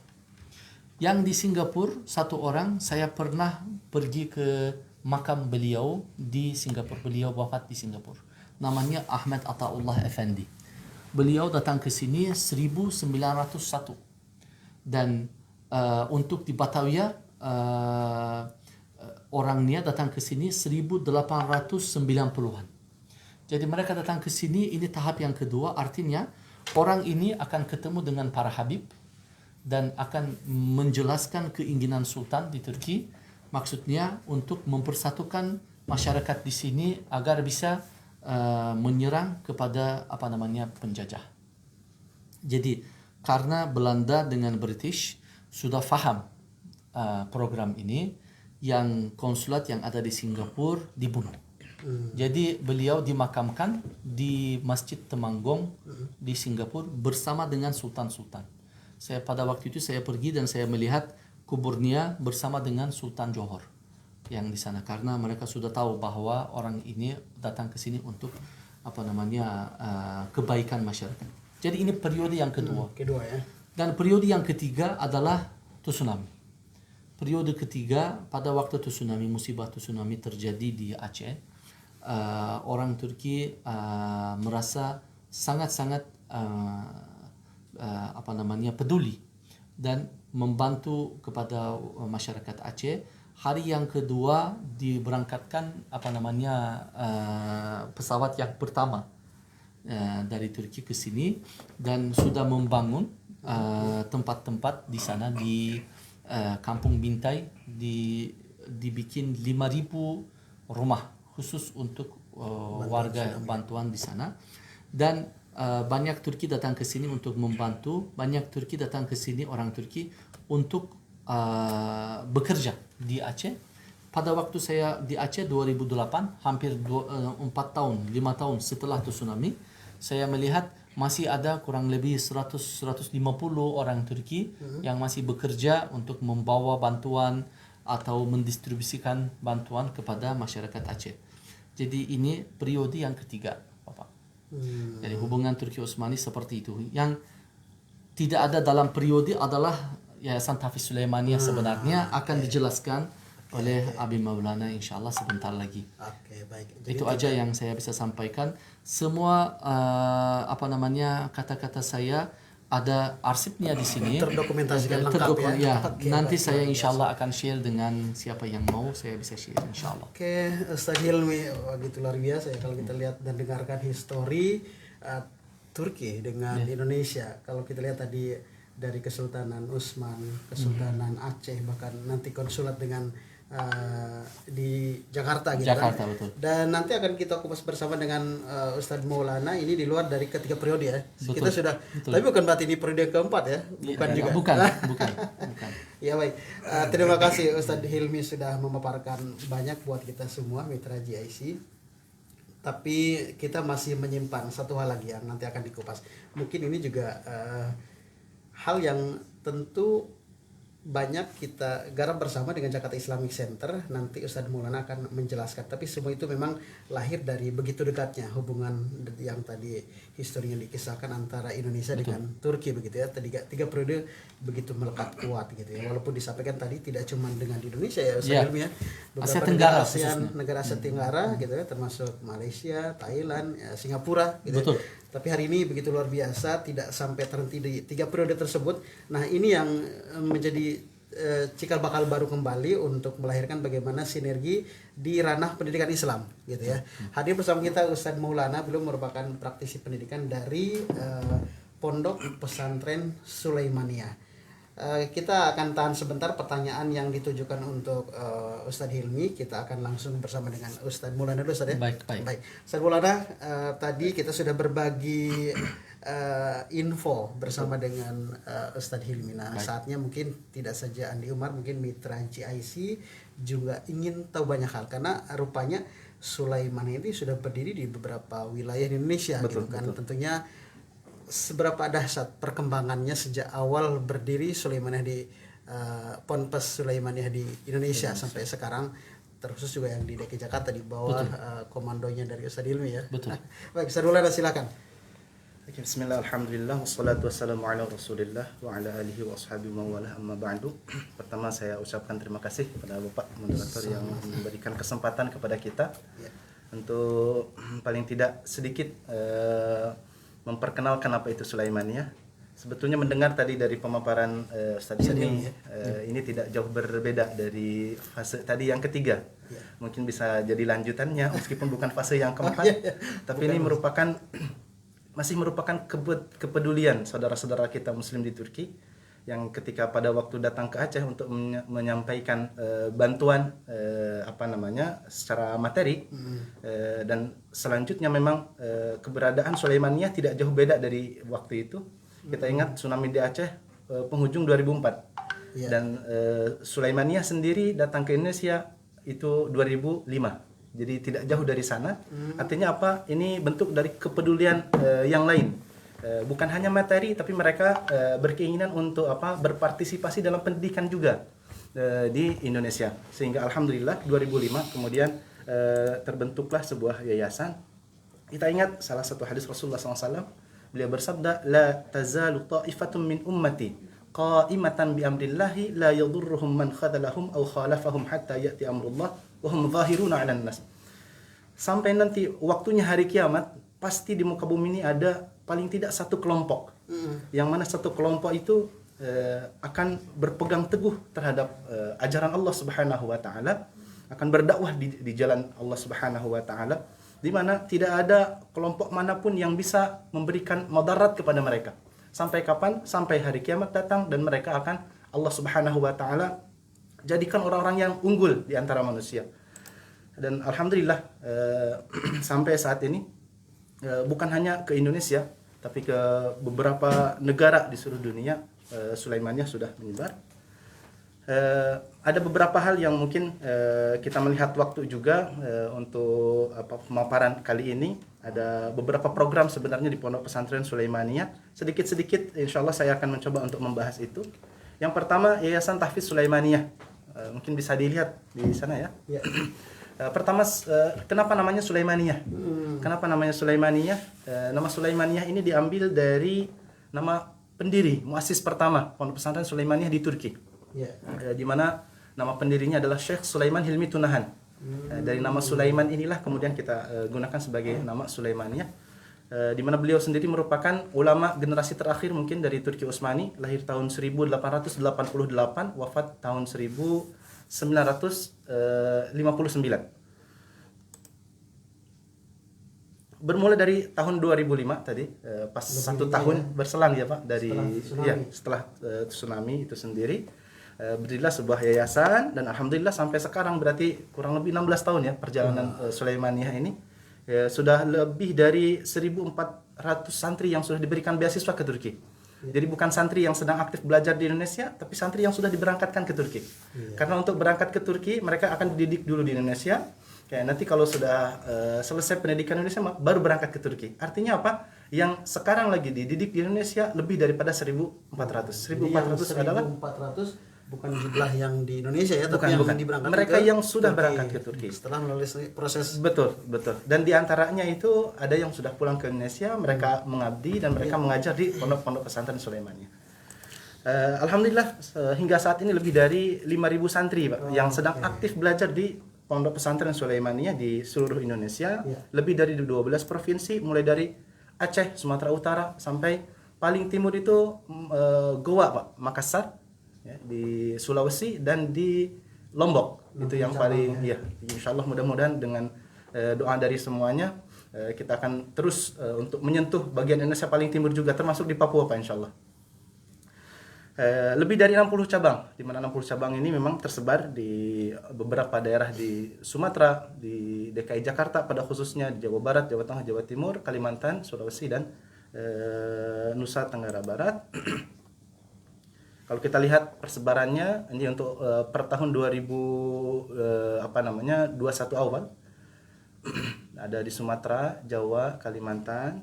Yang di Singapura satu orang, saya pernah pergi ke makam beliau di Singapura. Beliau wafat di Singapura. Namanya Ahmad Ataullah Effendi. Beliau datang ke sini 1901 dan untuk di Batavia orangnya datang ke sini 1890-an. Jadi mereka datang ke sini, ini tahap yang kedua, artinya orang ini akan ketemu dengan para habib dan akan menjelaskan keinginan sultan di Turki, maksudnya untuk mempersatukan masyarakat di sini agar bisa menyerang kepada penjajah. Jadi karena Belanda dengan British sudah faham program ini, yang konsulat yang ada di Singapura dibunuh. Jadi beliau dimakamkan di Masjid Temanggung di Singapura bersama dengan sultan-sultan. Pada waktu itu saya pergi dan saya melihat kuburnya bersama dengan Sultan Johor yang di sana, karena mereka sudah tahu bahwa orang ini datang ke sini untuk kebaikan masyarakat. Jadi ini periode yang kedua. Dan periode yang ketiga adalah tsunami. Periode ketiga, pada waktu musibah tsunami terjadi di Aceh, orang Turki merasa sangat-sangat peduli dan membantu kepada masyarakat Aceh. Hari yang kedua diberangkatkan pesawat yang pertama dari Turki ke sini dan sudah membangun tempat-tempat di sana di Kampung Bintai, dibikin 5.000 rumah khusus untuk warga bantuan di sana. Dan banyak Turki datang ke sini untuk membantu, banyak Turki datang ke sini orang Turki untuk bekerja di Aceh. Pada waktu saya di Aceh 2008, hampir 4 tahun, 5 tahun setelah tsunami, saya melihat masih ada kurang lebih 100-150 orang Turki yang masih bekerja untuk membawa bantuan atau mendistribusikan bantuan kepada masyarakat Aceh. Jadi ini periode yang ketiga, Bapak. Jadi hubungan Turki Utsmani seperti itu. Yang tidak ada dalam periode adalah Yayasan Tahfiz Sulaimaniyah sebenarnya akan dijelaskan oleh Abi Maulana insyaallah sebentar lagi. Baik. Jadi itu aja yang saya bisa sampaikan. Semua kata-kata saya ada arsipnya di sini, terdokumentasikan lengkap ya. Nanti saya insyaallah akan share dengan siapa yang mau, saya bisa share insyaallah. Ustaz Hilmi, begitu luar biasa ya kalau kita lihat dan dengarkan histori Turki dengan Indonesia. Kalau kita lihat tadi dari Kesultanan Utsman, Kesultanan Aceh, bahkan nanti konsulat dengan di Jakarta gitu Jakarta, kan. betul. Dan nanti akan kita kupas bersama dengan Ustadz Maulana. Ini di luar dari ketiga periode ya. Betul. Kita sudah, tapi bukan berarti ini periode keempat ya, bukan juga. Bukan. Ya baik. Terima kasih Ustadz Hilmi sudah memaparkan banyak buat kita semua mitra GIC. Tapi kita masih menyimpan satu hal lagi yang nanti akan dikupas. Mungkin ini juga hal yang tentu banyak kita garap bersama dengan Jakarta Islamic Center. Nanti Ustadz Maulana akan menjelaskan, tapi semua itu memang lahir dari begitu dekatnya hubungan yang tadi historinya dikisahkan antara Indonesia dengan Turki begitu ya. Tiga periode begitu melekat kuat gitu ya. Walaupun disampaikan tadi tidak cuma dengan di Indonesia ya Ustadz Hilmi ya, Asia beberapa Tenggara negara ASEAN, khususnya. negara Asia Tenggara gitu ya, termasuk Malaysia, Thailand, ya, Singapura gitu. Betul. Tapi hari ini begitu luar biasa, tidak sampai terhenti di 3 periode tersebut. Nah ini yang menjadi cikal bakal baru kembali untuk melahirkan bagaimana sinergi di ranah pendidikan Islam gitu ya. Hadir bersama kita Ustadz Maulana, beliau merupakan praktisi pendidikan dari Pondok Pesantren Sulaimaniyah. Kita akan tahan sebentar pertanyaan yang ditujukan untuk Ustadz Hilmi. Kita akan langsung bersama dengan Ustadz Maulana dulu, Ustadz ya. Baik. Ustadz Maulana, tadi kita sudah berbagi info bersama dengan Ustadz Hilmi. Nah, saatnya mungkin tidak saja Andi Umar, mungkin mitra GIC juga ingin tahu banyak hal, karena rupanya Sulaimaniyah ini sudah berdiri di beberapa wilayah di Indonesia gitu kan. Tentunya seberapa dahsyat perkembangannya sejak awal berdiri Sulaimaniyah di Ponpes Sulaimaniyah di Indonesia sampai sekarang, terkhusus juga yang di DKI Jakarta di bawah komandonya dari Ustadz Hilmi ya. Betul. Baik, Ustadz Maulana silakan. Bismillah, alhamdulillah, wassalatu wassalamu ala rasulillah wa ala alihi wa ashabihi wa wala amma ba'du. Pertama saya ucapkan terima kasih kepada Bapak moderator yang memberikan kesempatan kepada kita untuk paling tidak sedikit memperkenalkan apa itu Sulaimaniyah. Sebetulnya mendengar tadi dari pemaparan Ustadz ini, ini tidak jauh berbeda dari fase tadi yang ketiga. Mungkin bisa jadi lanjutannya meskipun bukan fase yang keempat, tapi ini masih merupakan kepedulian saudara-saudara kita Muslim di Turki yang ketika pada waktu datang ke Aceh untuk menyampaikan bantuan secara materi, dan selanjutnya memang keberadaan Sulaimaniyah tidak jauh beda dari waktu itu. Kita ingat tsunami di Aceh penghujung 2004 dan Sulaimaniyah sendiri datang ke Indonesia itu 2005. Jadi tidak jauh dari sana. Artinya apa? Ini bentuk dari kepedulian yang lain. Bukan hanya materi, tapi mereka berkeinginan untuk berpartisipasi dalam pendidikan juga di Indonesia. Sehingga alhamdulillah 2005 kemudian terbentuklah sebuah yayasan. Kita ingat salah satu hadis Rasulullah SAW, beliau bersabda, la tazalu ta'ifatun min ummati qa'imatan bi amrillahi la yadurruhum man khadalahum aw khalafahum hatta ya'ti amrullah wa hum zahiruna 'alan nas. Sampai nanti waktunya hari kiamat, pasti di muka bumi ini ada paling tidak satu kelompok, yang mana satu kelompok itu akan berpegang teguh terhadap ajaran Allah Subhanahu wa taala, akan berdakwah di jalan Allah Subhanahu wa taala, di mana tidak ada kelompok manapun yang bisa memberikan madarat kepada mereka. Sampai kapan? Sampai hari kiamat datang dan mereka akan Allah Subhanahu wa taala jadikan orang-orang yang unggul di antara manusia. Dan alhamdulillah sampai saat ini bukan hanya ke Indonesia, tapi ke beberapa negara di seluruh dunia Sulaimaniyah sudah menyebar. Ada beberapa hal yang mungkin kita melihat waktu juga untuk pemaparan kali ini. Ada beberapa program sebenarnya di Pondok Pesantren Sulaimaniyah. Sedikit-sedikit insya Allah saya akan mencoba untuk membahas itu. Yang pertama, Yayasan Tahfiz Sulaimaniyah. Mungkin bisa dilihat di sana ya. Pertama, kenapa namanya Sulaimaniyah? Kenapa namanya Sulaimaniyah? Nama Sulaimaniyah ini diambil dari nama pendiri, muassis pertama Pondok Pesantren Sulaimaniyah di Turki. Di mana nama pendirinya adalah Syekh Sulaiman Hilmi Tunahan. Dari nama Sulaiman inilah kemudian kita gunakan sebagai nama Sulaimaniyah. Di mana beliau sendiri merupakan ulama generasi terakhir mungkin dari Turki Utsmani, lahir tahun 1888, wafat tahun 1959. Bermula dari tahun 2005 tadi, pas satu tahun berselang ya Pak dari setelah tsunami itu sendiri. Berdirilah sebuah yayasan dan alhamdulillah sampai sekarang berarti kurang lebih 16 tahun ya perjalanan Sulaimaniyah ini. Sudah lebih dari 1.400 santri yang sudah diberikan beasiswa ke Turki. Jadi bukan santri yang sedang aktif belajar di Indonesia, tapi santri yang sudah diberangkatkan ke Turki. Karena untuk berangkat ke Turki mereka akan dididik dulu di Indonesia. Kayak nanti kalau sudah selesai pendidikan Indonesia baru berangkat ke Turki. Artinya apa? yang sekarang lagi dididik di Indonesia lebih daripada 1.400. Jadi yang 1.400 adalah 1.400 bukan jumlah yang di Indonesia ya, Bukan, tapi yang bukan. diberangkatkan Mereka ke yang sudah Turki. berangkat ke Turki. Setelah melalui proses betul. Dan di antaranya itu ada yang sudah pulang ke Indonesia, mereka mengabdi dan mereka mengajar di pondok-pondok pesantren Sulaimaniyah. Alhamdulillah hingga saat ini lebih dari 5.000 santri Pak yang sedang aktif belajar di pondok pesantren Sulaimaniyah di seluruh Indonesia, lebih dari 12 provinsi, mulai dari Aceh, Sumatera Utara sampai paling timur itu Goa Pak, Makassar ya, di Sulawesi dan di Lombok. Itu yang paling ya, insyaallah mudah-mudahan dengan doa dari semuanya kita akan terus untuk menyentuh bagian Indonesia paling timur juga, termasuk di Papua Pak insyaallah. Lebih dari 60 cabang, di mana 60 cabang ini memang tersebar di beberapa daerah di Sumatera, di DKI Jakarta pada khususnya, di Jawa Barat, Jawa Tengah, Jawa Timur, Kalimantan, Sulawesi dan Nusa Tenggara Barat. Kalau kita lihat persebarannya ini untuk per tahun 21 awal ada di Sumatera, Jawa, Kalimantan.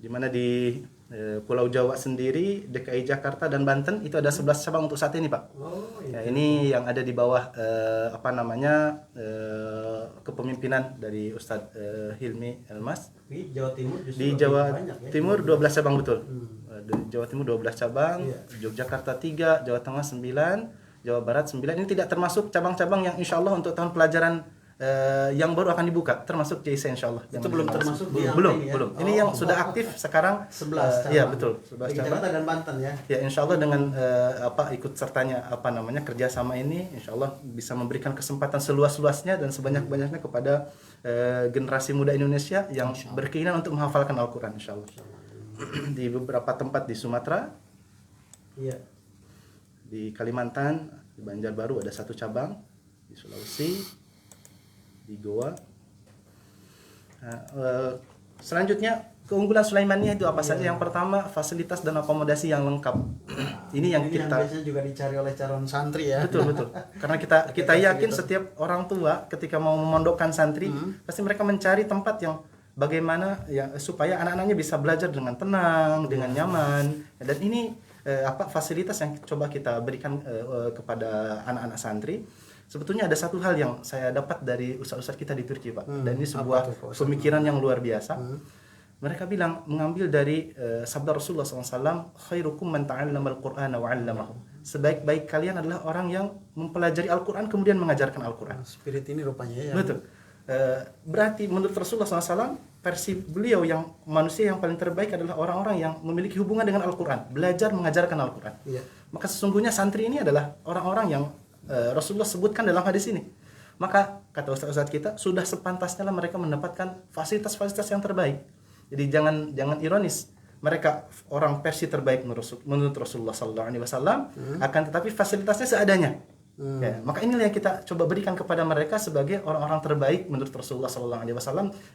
Di mana di Pulau Jawa sendiri, DKI Jakarta dan Banten itu ada 11 cabang untuk saat ini, Pak. Ya, ini yang ada di bawah kepemimpinan dari Ustadz Hilmi Elmas. di Jawa Timur justru Di lebih Jawa banyak ya. Timur 12 cabang betul. Di Jawa Timur 12 cabang, Yogyakarta 3, Jawa Tengah 9, Jawa Barat 9. Ini tidak termasuk cabang-cabang yang insya Allah untuk tahun pelajaran yang baru akan dibuka, termasuk JIC insya Allah. Itu belum termasuk di yang belum, ini ya? belum. Ini yang sudah aktif sekarang 11 cabang. Iya betul, 11 Di cabang. Jakarta dan Banten ya. Ya insya Allah dengan ikut sertanya kerjasama ini insya Allah bisa memberikan kesempatan seluas-luasnya dan sebanyak-banyaknya kepada generasi muda Indonesia yang berkeinginan untuk menghafalkan Al-Quran insya Allah. Di beberapa tempat di Sumatera, Iya. di Kalimantan, di Banjarbaru ada 1 cabang, di Sulawesi, di Goa. Selanjutnya keunggulan Sulaimaniyah itu apa saja? Yang pertama fasilitas dan akomodasi yang lengkap. Ini yang kita biasanya juga dicari oleh calon santri ya. betul. Karena kita yakin setiap orang tua ketika mau memondokkan santri pasti mereka mencari tempat yang bagaimana ya supaya anak-anaknya bisa belajar dengan tenang, dengan nyaman. Dan ini fasilitas yang coba kita berikan kepada anak-anak santri. Sebetulnya ada satu hal yang saya dapat dari ustaz-ustaz kita di Turki, Pak. Dan ini sebuah pemikiran yang luar biasa. Mereka bilang mengambil dari sabda Rasulullah SAW, khairukum man ta'allama al-Qur'ana wa 'allamahu. Sebaik-baik kalian adalah orang yang mempelajari Al-Qur'an kemudian mengajarkan Al-Qur'an. Spirit ini rupanya ya. Betul. Berarti menurut Rasulullah SAW, versi beliau yang manusia yang paling terbaik adalah orang-orang yang memiliki hubungan dengan Al-Qur'an, belajar mengajarkan Al-Qur'an. Iya. Maka sesungguhnya santri ini adalah orang-orang yang Rasulullah sebutkan dalam hadis ini. Maka kata ustaz-ustaz kita sudah sepantasnya lah mereka mendapatkan fasilitas-fasilitas yang terbaik. Jadi jangan ironis. Mereka orang versi terbaik menurut Rasulullah SAW, akan tetapi fasilitasnya seadanya. Ya, maka inilah yang kita coba berikan kepada mereka sebagai orang-orang terbaik menurut Rasulullah SAW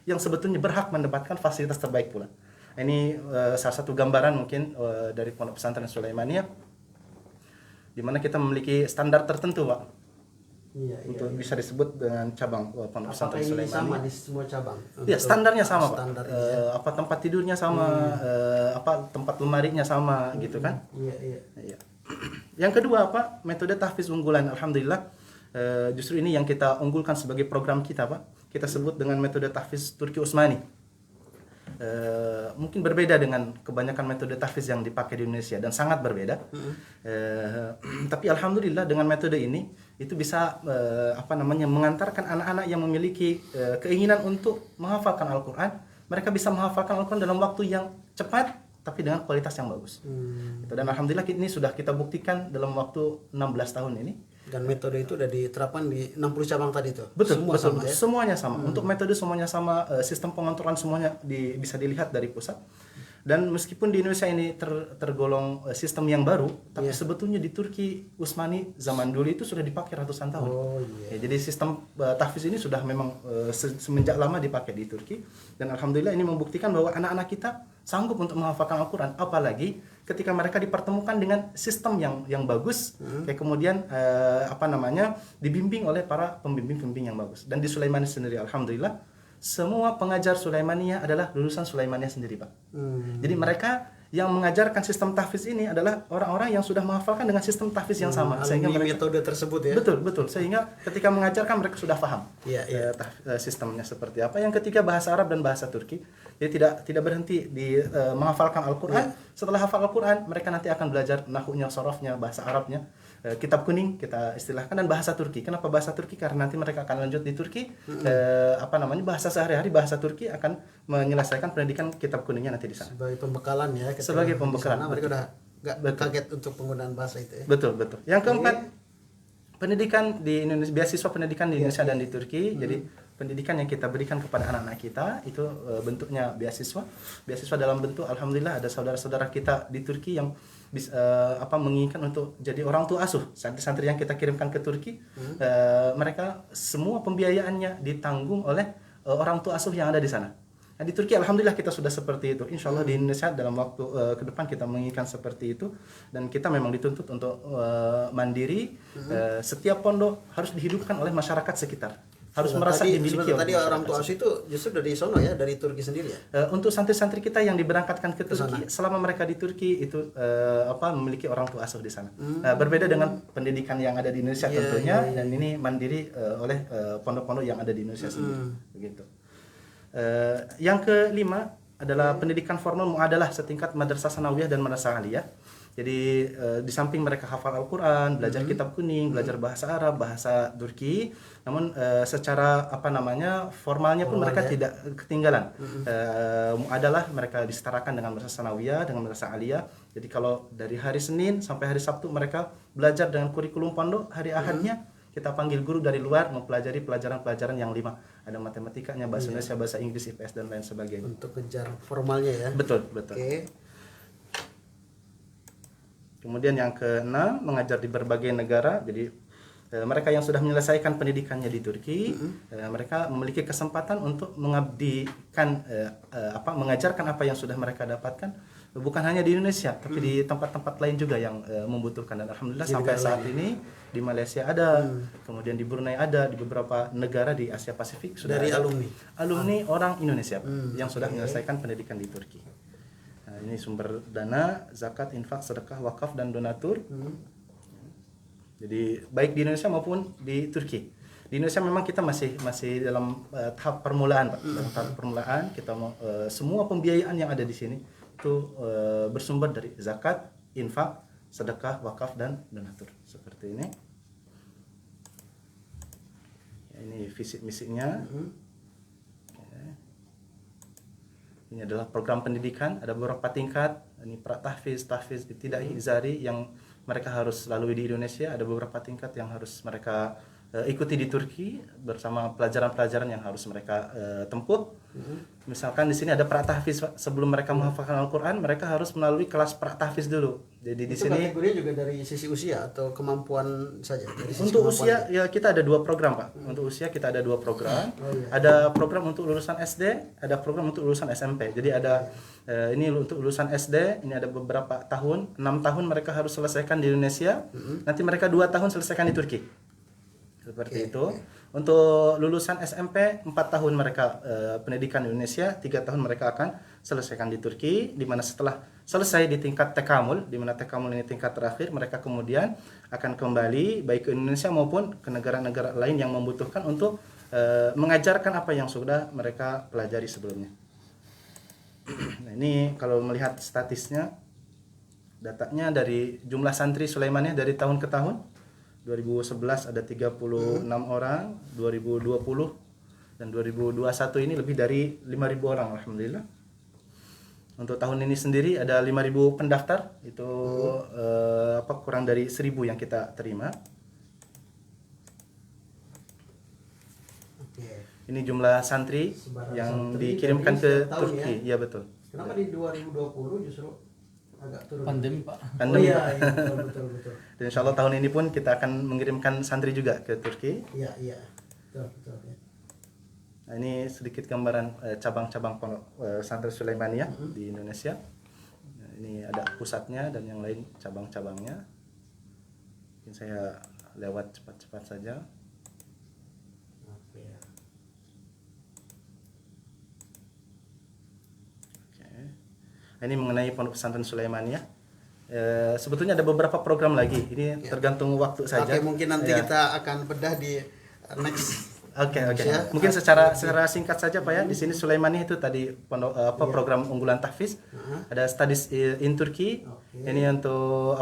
yang sebetulnya berhak mendapatkan fasilitas terbaik pula. Ini salah satu gambaran mungkin dari Pondok Pesantren Sulaimaniyah, di mana kita memiliki standar tertentu, Pak. Iya. Untuk bisa disebut dengan cabang Pondok Pesantren Apakah ini sama Sulaimaniyah. di semua cabang? Ya, standarnya sama, Pak. Standar ini ya. Tempat tidurnya sama, tempat lemarinya sama gitu kan. Iya. Iya. Yang kedua, Pak, metode tahfiz unggulan. Alhamdulillah, justru ini yang kita unggulkan sebagai program kita, Pak. Kita sebut dengan metode tahfiz Turki Utsmani. Mungkin berbeda dengan kebanyakan metode tahfiz yang dipakai di Indonesia dan sangat berbeda. Tapi alhamdulillah dengan metode ini itu bisa mengantarkan anak-anak yang memiliki keinginan untuk menghafalkan Al-Qur'an, mereka bisa menghafalkan Al-Qur'an dalam waktu yang cepat tapi dengan kualitas yang bagus. Dan alhamdulillah ini sudah kita buktikan dalam waktu 16 tahun ini. Dan metode itu sudah diterapkan di 60 cabang tadi itu. Betul, Sama ya. semuanya sama. Untuk metode semuanya sama, sistem pengontrolan semuanya bisa dilihat dari pusat. Dan meskipun di Indonesia ini tergolong sistem yang baru, tapi sebetulnya di Turki Utsmani zaman dulu itu sudah dipakai ratusan tahun. Ya, jadi sistem tahfiz ini sudah memang semenjak lama dipakai di Turki, dan alhamdulillah ini membuktikan bahwa anak-anak kita sanggup untuk menghafalkan Al-Qur'an, apalagi ketika mereka dipertemukan dengan sistem yang bagus, kayak kemudian dibimbing oleh para pembimbing-pembimbing yang bagus. Dan di Sulaimaniyah sendiri alhamdulillah semua pengajar Sulaimaniyah adalah lulusan Sulaimaniyah sendiri, Pak. Jadi mereka yang mengajarkan sistem tahfiz ini adalah orang-orang yang sudah menghafalkan dengan sistem tahfiz yang sama, sehingga Alumni mereka metode tersebut ya. betul, sehingga ketika mengajarkan mereka sudah paham Iya. sistemnya seperti apa. Yang ketiga bahasa Arab dan bahasa Turki. Jadi tidak berhenti di menghafalkan Al-Qur'an. Setelah hafal Al-Qur'an, mereka nanti akan belajar nahunya, sorofnya, bahasa Arabnya, kitab kuning kita istilahkan, dan bahasa Turki. Kenapa bahasa Turki? Karena nanti mereka akan lanjut di Turki, bahasa sehari-hari, bahasa Turki akan menyelesaikan pendidikan kitab kuningnya nanti di sana. Sebagai pembekalan ya. ketika Sebagai di pembekalan, sana mereka udah nggak kaget untuk penggunaan bahasa itu ya. Betul. Yang keempat, pendidikan di Indonesia, beasiswa pendidikan di Indonesia dan di Turki. Jadi pendidikan yang kita berikan kepada anak-anak kita itu bentuknya beasiswa. Beasiswa dalam bentuk, alhamdulillah ada saudara-saudara kita di Turki yang menginginkan untuk jadi orang tua asuh. Santri-santri yang kita kirimkan ke Turki, mereka semua pembiayaannya ditanggung oleh orang tua asuh yang ada di sana. Nah, di Turki alhamdulillah kita sudah seperti itu. Insya Allah di Indonesia dalam waktu ke depan kita menginginkan seperti itu, dan kita memang dituntut untuk mandiri. Setiap pondok harus dihidupkan oleh masyarakat sekitar. Harus merasa dimiliki oleh tadi orang tua asuh itu justru dari sono ya, dari Turki sendiri ya. Untuk santri-santri kita yang diberangkatkan ke Turki, selama mereka di Turki itu memiliki orang tua asuh di sana. Berbeda dengan pendidikan yang ada di Indonesia tentunya, dan ini mandiri oleh pondok-pondok yang ada di Indonesia sendiri. Begitu. Yang kelima adalah pendidikan formal muadalah setingkat madrasah sanawiyah dan madrasah aliyah. Jadi di samping mereka hafal Al-Qur'an, belajar kitab kuning, belajar bahasa Arab, bahasa Turki, namun secara formalnya pun mereka tidak ketinggalan. Muadalah mereka disetarakan dengan madrasah sanawiyah, dengan madrasah aliyah. Jadi kalau dari hari Senin sampai hari Sabtu mereka belajar dengan kurikulum pondok, hari Ahadnya kita panggil guru dari luar mempelajari pelajaran-pelajaran yang 5. Ada matematikanya, bahasa Indonesia, bahasa Inggris, IPS dan lain sebagainya. Untuk kejar formalnya ya. Betul. Oke. Kemudian yang keenam, mengajar di berbagai negara. Jadi mereka yang sudah menyelesaikan pendidikannya di Turki, mereka memiliki kesempatan untuk mengabdikan mengajarkan apa yang sudah mereka dapatkan, bukan hanya di Indonesia tapi di tempat-tempat lain juga yang membutuhkan. Dan alhamdulillah sampai saat ini di Malaysia ada, kemudian di Brunei ada, di beberapa negara di Asia Pasifik sudah Dari ada alumni orang Indonesia yang sudah menyelesaikan pendidikan di Turki. Nah, ini sumber dana zakat, infak, sedekah, wakaf dan donatur. Jadi baik di Indonesia maupun di Turki. Di Indonesia memang kita masih dalam tahap permulaan, Pak. Dalam tahap permulaan kita mau semua pembiayaan yang ada di sini itu bersumber dari zakat, infak, sedekah, wakaf dan donatur. Seperti ini. Ya, ini visi misinya. Ini adalah program pendidikan, ada beberapa tingkat. Ini tahfiz, tidak izari yang mereka harus lalui di Indonesia. Ada beberapa tingkat yang harus mereka ikuti di Turki bersama pelajaran-pelajaran yang harus mereka tempuh. Misalkan di sini ada pratahfiz, sebelum mereka menghafalkan Al-Qur'an, mereka harus melalui kelas pratahfiz dulu. Jadi di sini kategorinya juga dari sisi usia atau kemampuan saja. Dari sisi untuk kemampuan usia ya kita ada 2 program, Pak. Untuk usia kita ada 2 program. Ada program untuk lulusan SD, ada program untuk lulusan SMP. Jadi ada ini untuk lulusan SD, ini ada beberapa tahun, 6 tahun mereka harus selesaikan di Indonesia. Nanti mereka 2 tahun selesaikan di Turki. Seperti itu. Untuk lulusan SMP 4 tahun mereka pendidikan di Indonesia, 3 tahun mereka akan selesaikan di Turki, di mana setelah selesai di tingkat tekamul, di mana tekamul ini tingkat terakhir, mereka kemudian akan kembali baik ke Indonesia maupun ke negara-negara lain yang membutuhkan untuk mengajarkan apa yang sudah mereka pelajari sebelumnya. Nah, ini kalau melihat statisnya, datanya dari jumlah santri Sulaimaniyah dari tahun ke tahun. 2011 ada 36 orang, 2020 dan 2021 ini lebih dari 5.000 orang alhamdulillah. Untuk tahun ini sendiri ada 5.000 pendaftar, itu kurang dari 1.000 yang kita terima. Ini jumlah santri yang santri dikirimkan ke setiap tahun Turki, ya betul. Kenapa di 2020 justru agak turun? Pandemi, Pak. Pandemi. Oh, iya, betul. Dan insya Allah tahun ini pun kita akan mengirimkan santri juga ke Turki. Iya. Betul ya. Nah, ini sedikit gambaran cabang-cabang pondok Santri Sulaimaniyah di Indonesia. Nah, ini ada pusatnya dan yang lain cabang-cabangnya. Mungkin saya lewat cepat-cepat saja. Ini mengenai Pondok Pesantren Sulaimaniyah. Sebetulnya ada beberapa program lagi. Ini tergantung waktu saja. Oke, mungkin nanti Ya. kita akan bedah di next. Oke. Ya. Mungkin secara singkat saja Pak ya. Di sini Sulaimaniyah itu tadi program unggulan tahfiz. Ada studies in Turkey. Ini untuk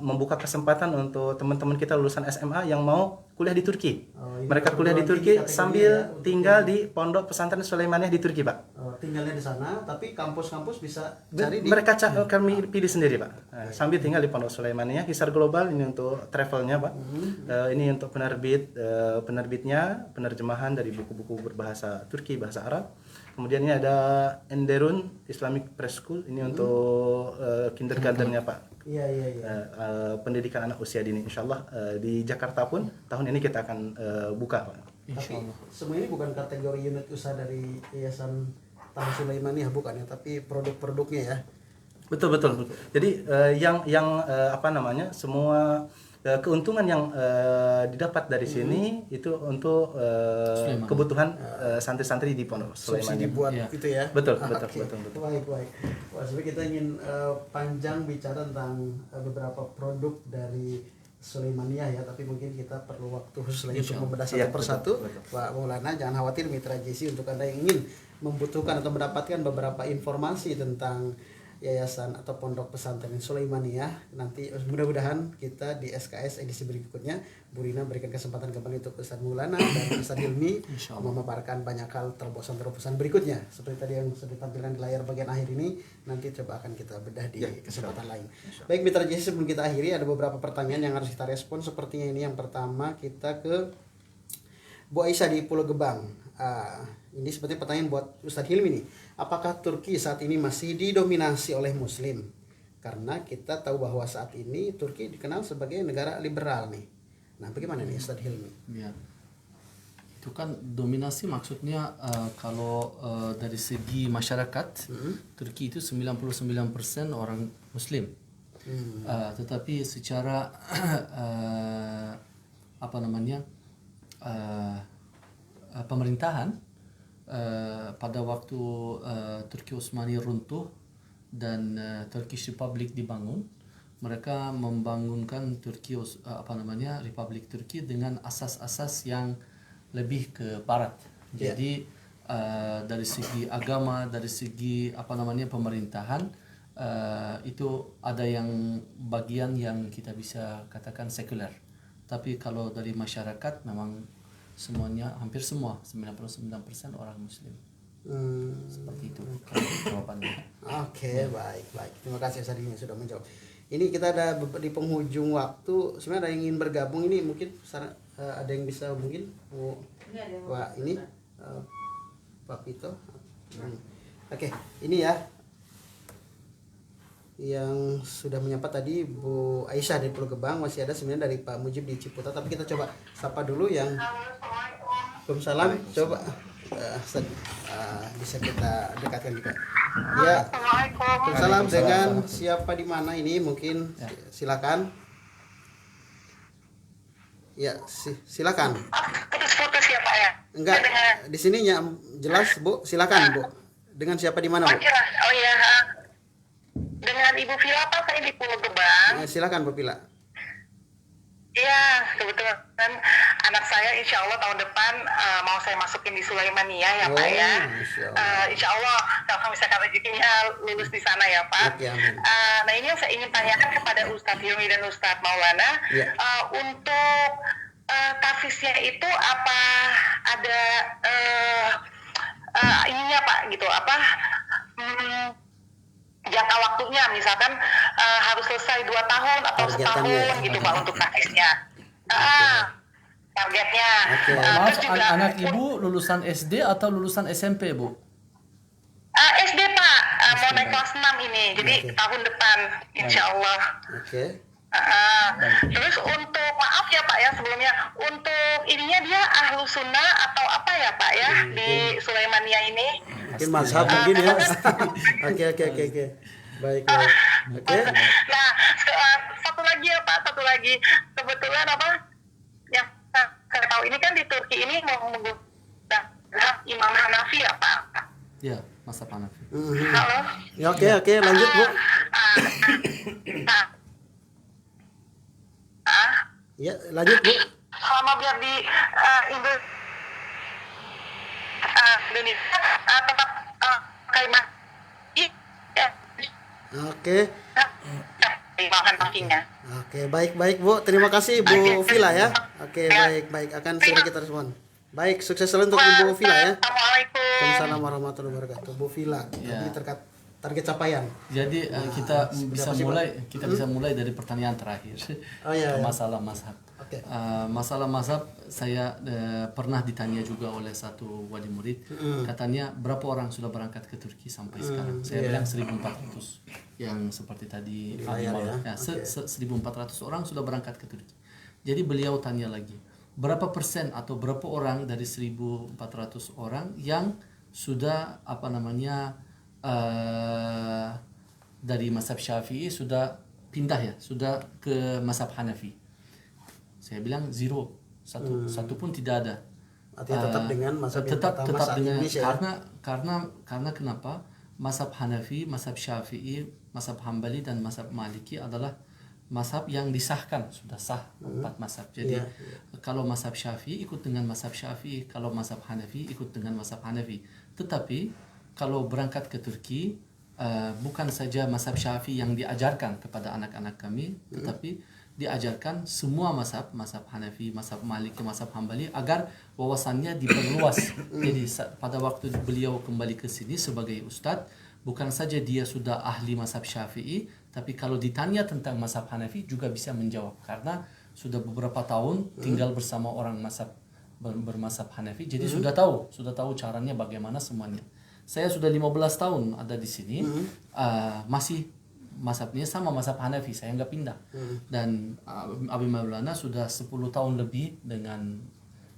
membuka kesempatan untuk teman-teman kita lulusan SMA yang mau kuliah di Turki. Ini Mereka kuliah di perguruan Turki tinggi kategori sambil ya, tinggal di Pondok Pesantren Sulaimaniyah di Turki, Pak. Tinggalnya di sana, tapi kampus-kampus bisa cari di. Mereka kami pilih sendiri, Pak. Sambil tinggal di Pondok Sulaimaniyah, Hisar Global ini untuk travelnya, Pak. Ini untuk penerbitnya, penerjemahan dari buku-buku berbahasa Turki, bahasa Arab. Kemudian ini ada Enderun Islamic Press School, ini untuk kindergartennya, Pak. Iya. Pendidikan anak usia dini, insya Allah di Jakarta pun tahun ini kita akan buka, Pak. Tapi semua ini bukan kategori unit usaha dari Yayasan Taman Sulaimaniyah, bukan ya, tapi produk-produknya ya. Betul. Jadi semua keuntungan yang didapat dari sini itu untuk kebutuhan santri-santri di Pondok Subsidi Sulaimaniyah. buat Iya. itu ya. Betul. Baik. Wah, sebenarnya kita ingin panjang bicara tentang beberapa produk dari Sulaimaniyah ya, tapi mungkin kita perlu waktu khusus lagi untuk membedah satu Iya, persatu. betul. Pak Maulana, jangan khawatir Mitra JC, untuk Anda yang ingin membutuhkan atau mendapatkan beberapa informasi tentang yayasan atau pondok pesantren Sulaimaniyah, nanti mudah-mudahan kita di SKS edisi berikutnya Bu Rina berikan kesempatan kembali untuk Ustaz Maulana dan Ustaz Hilmi memaparkan banyak hal terobosan berikutnya seperti tadi yang sudah ditampilkan di layar bagian akhir ini. Nanti coba akan kita bedah di kesempatan lain. Baik Mitra JC, sebelum kita akhiri ada beberapa pertanyaan yang harus kita respon. Sepertinya ini yang pertama kita ke Bu Aisyah di Pulau Gebang. Ini seperti pertanyaan buat Ustadz Hilmi nih. Apakah Turki saat ini masih didominasi oleh Muslim? Karena kita tahu bahwa saat ini Turki dikenal sebagai negara liberal nih. Nah, bagaimana nih Ustadz Hilmi? Ya. Itu kan dominasi maksudnya kalau dari segi masyarakat Turki itu 99% orang Muslim. Tetapi secara pemerintahan pada waktu Turki Utsmani runtuh dan Turkish Republic dibangun, mereka membangunkan Republik Turki dengan asas-asas yang lebih ke barat. Jadi dari segi agama, dari segi pemerintahan, itu ada yang bagian yang kita bisa katakan sekuler. Tapi kalau dari masyarakat memang semuanya, hampir semua 99% orang Muslim. Seperti itu jawabannya. Oke, baik. Terima kasih Ustadz Hilmi sudah menjawab. Ini kita ada di penghujung waktu. Sebenarnya ada yang ingin bergabung ini, mungkin ada yang bisa mungkin Pak ini Pak Pito. Oke, ini ya yang sudah menyapa tadi Bu Aisyah dari Pulau Gebang. Masih ada sebenarnya dari Pak Mujib di Ciputat, tapi kita coba sapa dulu yang Waalaikumsalam. Coba bisa kita dekatkan juga. Ya, Waalaikumsalam. Dengan siapa di mana ini mungkin silakan. Ya, silakan. Putus-putus ya Pak ya? Enggak, di sininya jelas Bu. Silakan Bu. Dengan siapa di mana Bu? Jelas. Oh ya. Dengan Ibu Vila Pak, saya di Pulau Gebang. Silakan Bu Pila. Iya, kebetulan anak saya insya Allah tahun depan mau saya masukin di Sulaimaniyah ya Pak ya. Insya Allah kalau misalkan rezekinya lulus di sana ya Pak. Nah ini yang saya ingin tanyakan kepada Ustadz Hilmi dan Ustadz Maulana. Untuk tafsirnya itu apa ada ininya Pak gitu, jangka waktunya misalkan harus selesai 2 tahun atau setahun gitu Pak untuk tafsirnya. Targetnya. Maaf, anak Ibu lulusan SD atau lulusan SMP, Bu? SD Pak, mau naik kelas 6 ini, jadi tahun depan insya Allah. Terus untuk, maaf ya Pak ya sebelumnya, untuk ininya dia ahlu sunnah atau apa ya Pak ya di Sulaimaniyah ini? Mungkin mazhab mungkin ya. Oke. Baik. Nah, satu lagi ya Pak, kebetulan yang saya tahu ini kan di Turki ini mau menggunakan Imam Hanafi ya Pak. Ya. mazhab Hanafi. Halo. Ya, oke, lanjut Bu. Ya, lanjut Bu. Selama biar di Indonesia tetap kalimat ya Oke. bahan pastinya. Oke, baik Bu. Terima kasih Bu Vila ya. Oke, baik. Akan segera kita respon. Baik, sukses selalu untuk Ibu Vila ya. Assalamualaikum. Waalaikumsalam warahmatullahi wabarakatuh. Bu Vila. Ya. Jadi target capaian. Jadi kita bisa mulai dari pertanyaan terakhir. Oh, iya. Masalah mazhab. Oke. Masalah mazhab saya pernah ditanya juga oleh satu wali murid. Katanya berapa orang sudah berangkat ke Turki sampai sekarang? Saya bilang 1.400. Yang seperti tadi layar ya. 1.400 orang sudah berangkat ke Turki. Jadi beliau tanya lagi, berapa persen atau berapa orang dari 1.400 orang yang sudah dari mazhab Syafi'i sudah pindah ya, sudah ke mazhab Hanafi? Saya bilang zero, satu pun tidak ada. Artinya tetap dengan mazhab yang tetap pertama saat dengan Indonesia ya? karena kenapa? Mazhab Hanafi, mazhab Syafi'i, mazhab Hambali dan mazhab Maliki adalah mazhab yang disahkan, sudah sah 4 mazhab. Jadi kalau mazhab Syafi'i ikut dengan mazhab Syafi'i, kalau mazhab Hanafi ikut dengan mazhab Hanafi. Tetapi kalau berangkat ke Turki, bukan saja mazhab Syafi'i yang diajarkan kepada anak-anak kami, tetapi diajarkan semua mazhab Hanafi, mazhab Maliki, mazhab Hambali, agar wawasannya diperluas. Jadi pada waktu beliau kembali ke sini sebagai ustadz, bukan saja dia sudah ahli mazhab Syafi'i, tapi kalau ditanya tentang mazhab Hanafi juga bisa menjawab, karena sudah beberapa tahun tinggal bersama orang bermazhab Hanafi, jadi sudah tahu caranya bagaimana semuanya. Saya sudah 15 tahun ada di sini, masih mazhabnya sama mazhab Hanafi, saya nggak pindah. Dan Abi Maulana sudah 10 tahun lebih dengan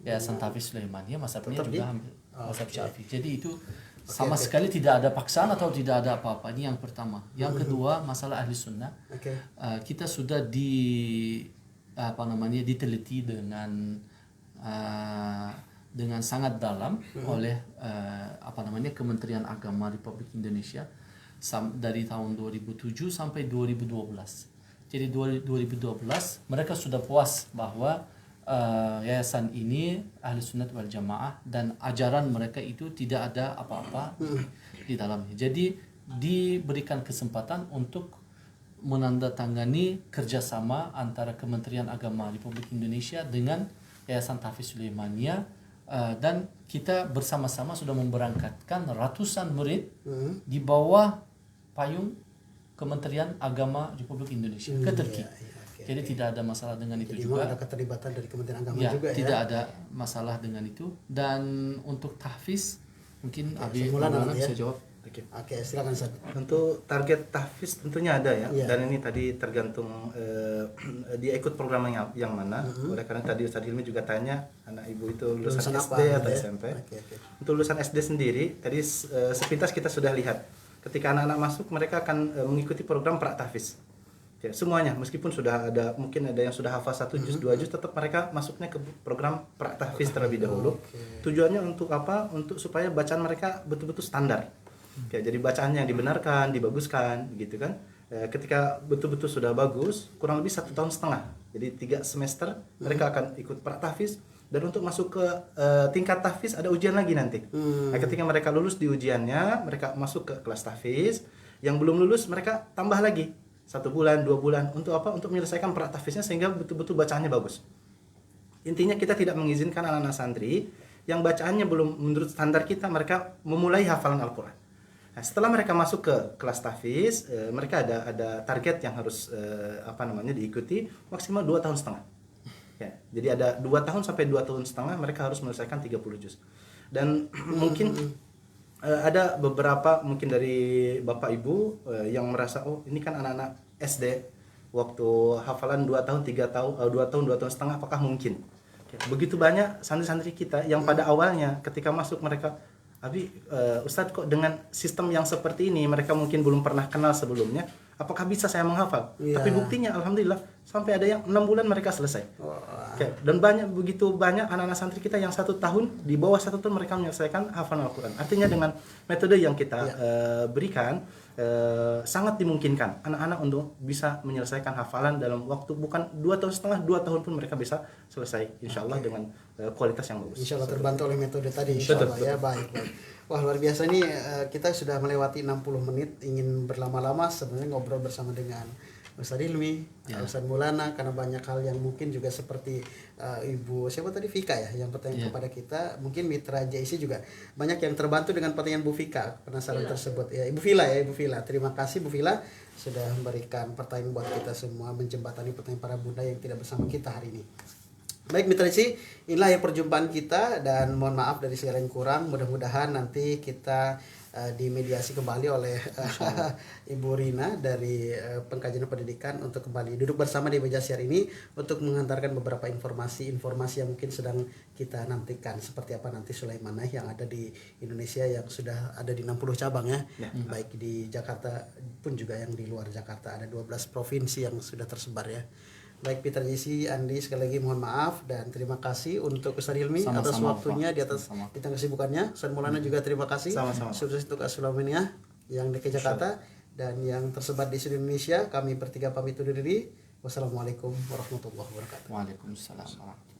Yayasan Tahfiz Sulaimaniyah, mazhabnya juga hampir mazhab Syafi'i. Jadi itu sama sekali tidak ada paksaan atau tidak ada apa-apa. Ini yang pertama. Yang kedua, masalah ahli sunnah. Kita sudah diteliti dengan sangat dalam oleh Kementerian Agama Republik Indonesia dari tahun 2007 sampai 2012. Jadi 2012 mereka sudah puas bahwa yayasan ini Ahli Sunnat wal Jamaah dan ajaran mereka itu tidak ada apa-apa di dalamnya. Jadi diberikan kesempatan untuk menandatangani kerjasama antara Kementerian Agama Republik Indonesia dengan Yayasan Tahfiz Sulaimaniyah, dan kita bersama-sama sudah memberangkatkan ratusan murid di bawah payung Kementerian Agama Republik Indonesia ke Turki. Jadi tidak ada masalah dengan itu. Jadi juga ada keterlibatan dari Kementerian Agama juga ya. Tidak ada masalah dengan itu. Dan untuk tahfiz mungkin Abi Maulana bisa jawab. Oke, silakan Ustaz. Untuk target tahfiz tentunya ada ya. Dan ini tadi tergantung dia ikut program yang mana. Oleh karena tadi Ustaz Hilmi juga tanya anak ibu itu lulusan SD atau SMP. Untuk lulusan SD sendiri tadi sepintas kita sudah lihat ketika anak-anak masuk mereka akan mengikuti program pra-tahfiz. Ya, semuanya meskipun sudah ada, mungkin ada yang sudah hafal 1 juz 2 juz, tetap mereka masuknya ke program pra-tahfiz terlebih dahulu. Tujuannya untuk apa? Untuk supaya bacaan mereka betul-betul standar. Ya, jadi bacaan yang dibenarkan, dibaguskan gitu kan. Ketika betul-betul sudah bagus, kurang lebih 1,5 tahun. Jadi 3 semester mereka akan ikut pra-tahfiz, dan untuk masuk ke tingkat tahfiz ada ujian lagi nanti. Nah, ketika mereka lulus di ujiannya, mereka masuk ke kelas tahfiz. Yang belum lulus mereka tambah lagi 1 bulan, 2 bulan. Untuk apa? Untuk menyelesaikan pra-tahfiznya sehingga betul-betul bacaannya bagus. Intinya kita tidak mengizinkan anak-anak santri yang bacaannya belum menurut standar kita, mereka memulai hafalan Al-Quran. Nah, setelah mereka masuk ke kelas tahfiz, mereka ada target yang harus diikuti maksimal 2,5 tahun. Ya, jadi ada 2 tahun sampai 2,5 tahun mereka harus menyelesaikan 30 juz. Dan mungkin ada beberapa mungkin dari Bapak Ibu yang merasa, oh ini kan anak-anak SD waktu hafalan 2 tahun 3 tahun 2 tahun 2,5 tahun, apakah mungkin? Begitu banyak santri-santri kita yang pada awalnya ketika masuk mereka, Abi Ustadz kok dengan sistem yang seperti ini, mereka mungkin belum pernah kenal sebelumnya, apakah bisa saya menghafal? Iya. Tapi buktinya alhamdulillah sampai ada yang 6 bulan mereka selesai. Wah. Oke, dan begitu banyak anak-anak santri kita yang 1 tahun, di bawah 1 tahun mereka menyelesaikan hafalan Al-Quran. Artinya dengan metode yang kita berikan, sangat dimungkinkan anak-anak untuk bisa menyelesaikan hafalan dalam waktu bukan 2,5 tahun, 2 tahun pun mereka bisa selesai, insya Allah dengan kualitas yang bagus. Insya Allah terbantu oleh metode tadi, insya Allah ya. Baik. Wah, luar biasa nih, kita sudah melewati 60 menit, ingin berlama-lama sebenarnya ngobrol bersama dengan Ustaz Ilmi, Ustaz Maulana, karena banyak hal yang mungkin juga seperti Ibu siapa tadi, Vika ya, yang bertanya kepada kita, mungkin mitra JIC juga banyak yang terbantu dengan pertanyaan Bu Vika, penasaran tersebut ya. Ibu Vila, terima kasih Bu Vila sudah memberikan pertanyaan buat kita semua, menjembatani pertanyaan para bunda yang tidak bersama kita hari ini. Baik mitra JIC, inilah ya perjumpaan kita, dan mohon maaf dari segala yang kurang. Mudah-mudahan nanti kita dimediasi kembali oleh Ibu Rina dari Pengkajian Pendidikan untuk kembali duduk bersama di meja share ini untuk menghantarkan beberapa informasi yang mungkin sedang kita nantikan, seperti apa nanti Sulaimanah yang ada di Indonesia yang sudah ada di 60 cabang ya. Baik di Jakarta pun juga yang di luar Jakarta, ada 12 provinsi yang sudah tersebar ya. Baik Peter JC, Andi, sekali lagi mohon maaf dan terima kasih untuk Ustaz Ilmi atas waktunya di tengah kesibukannya. Ustaz Maulana juga terima kasih. Sukses untuk Asulamania yang di Jakarta dan yang tersebar di seluruh Indonesia. Kami bertiga pamit undur diri. Wassalamualaikum warahmatullahi wabarakatuh. Waalaikumsalam warahmatullahi wabarakatuh.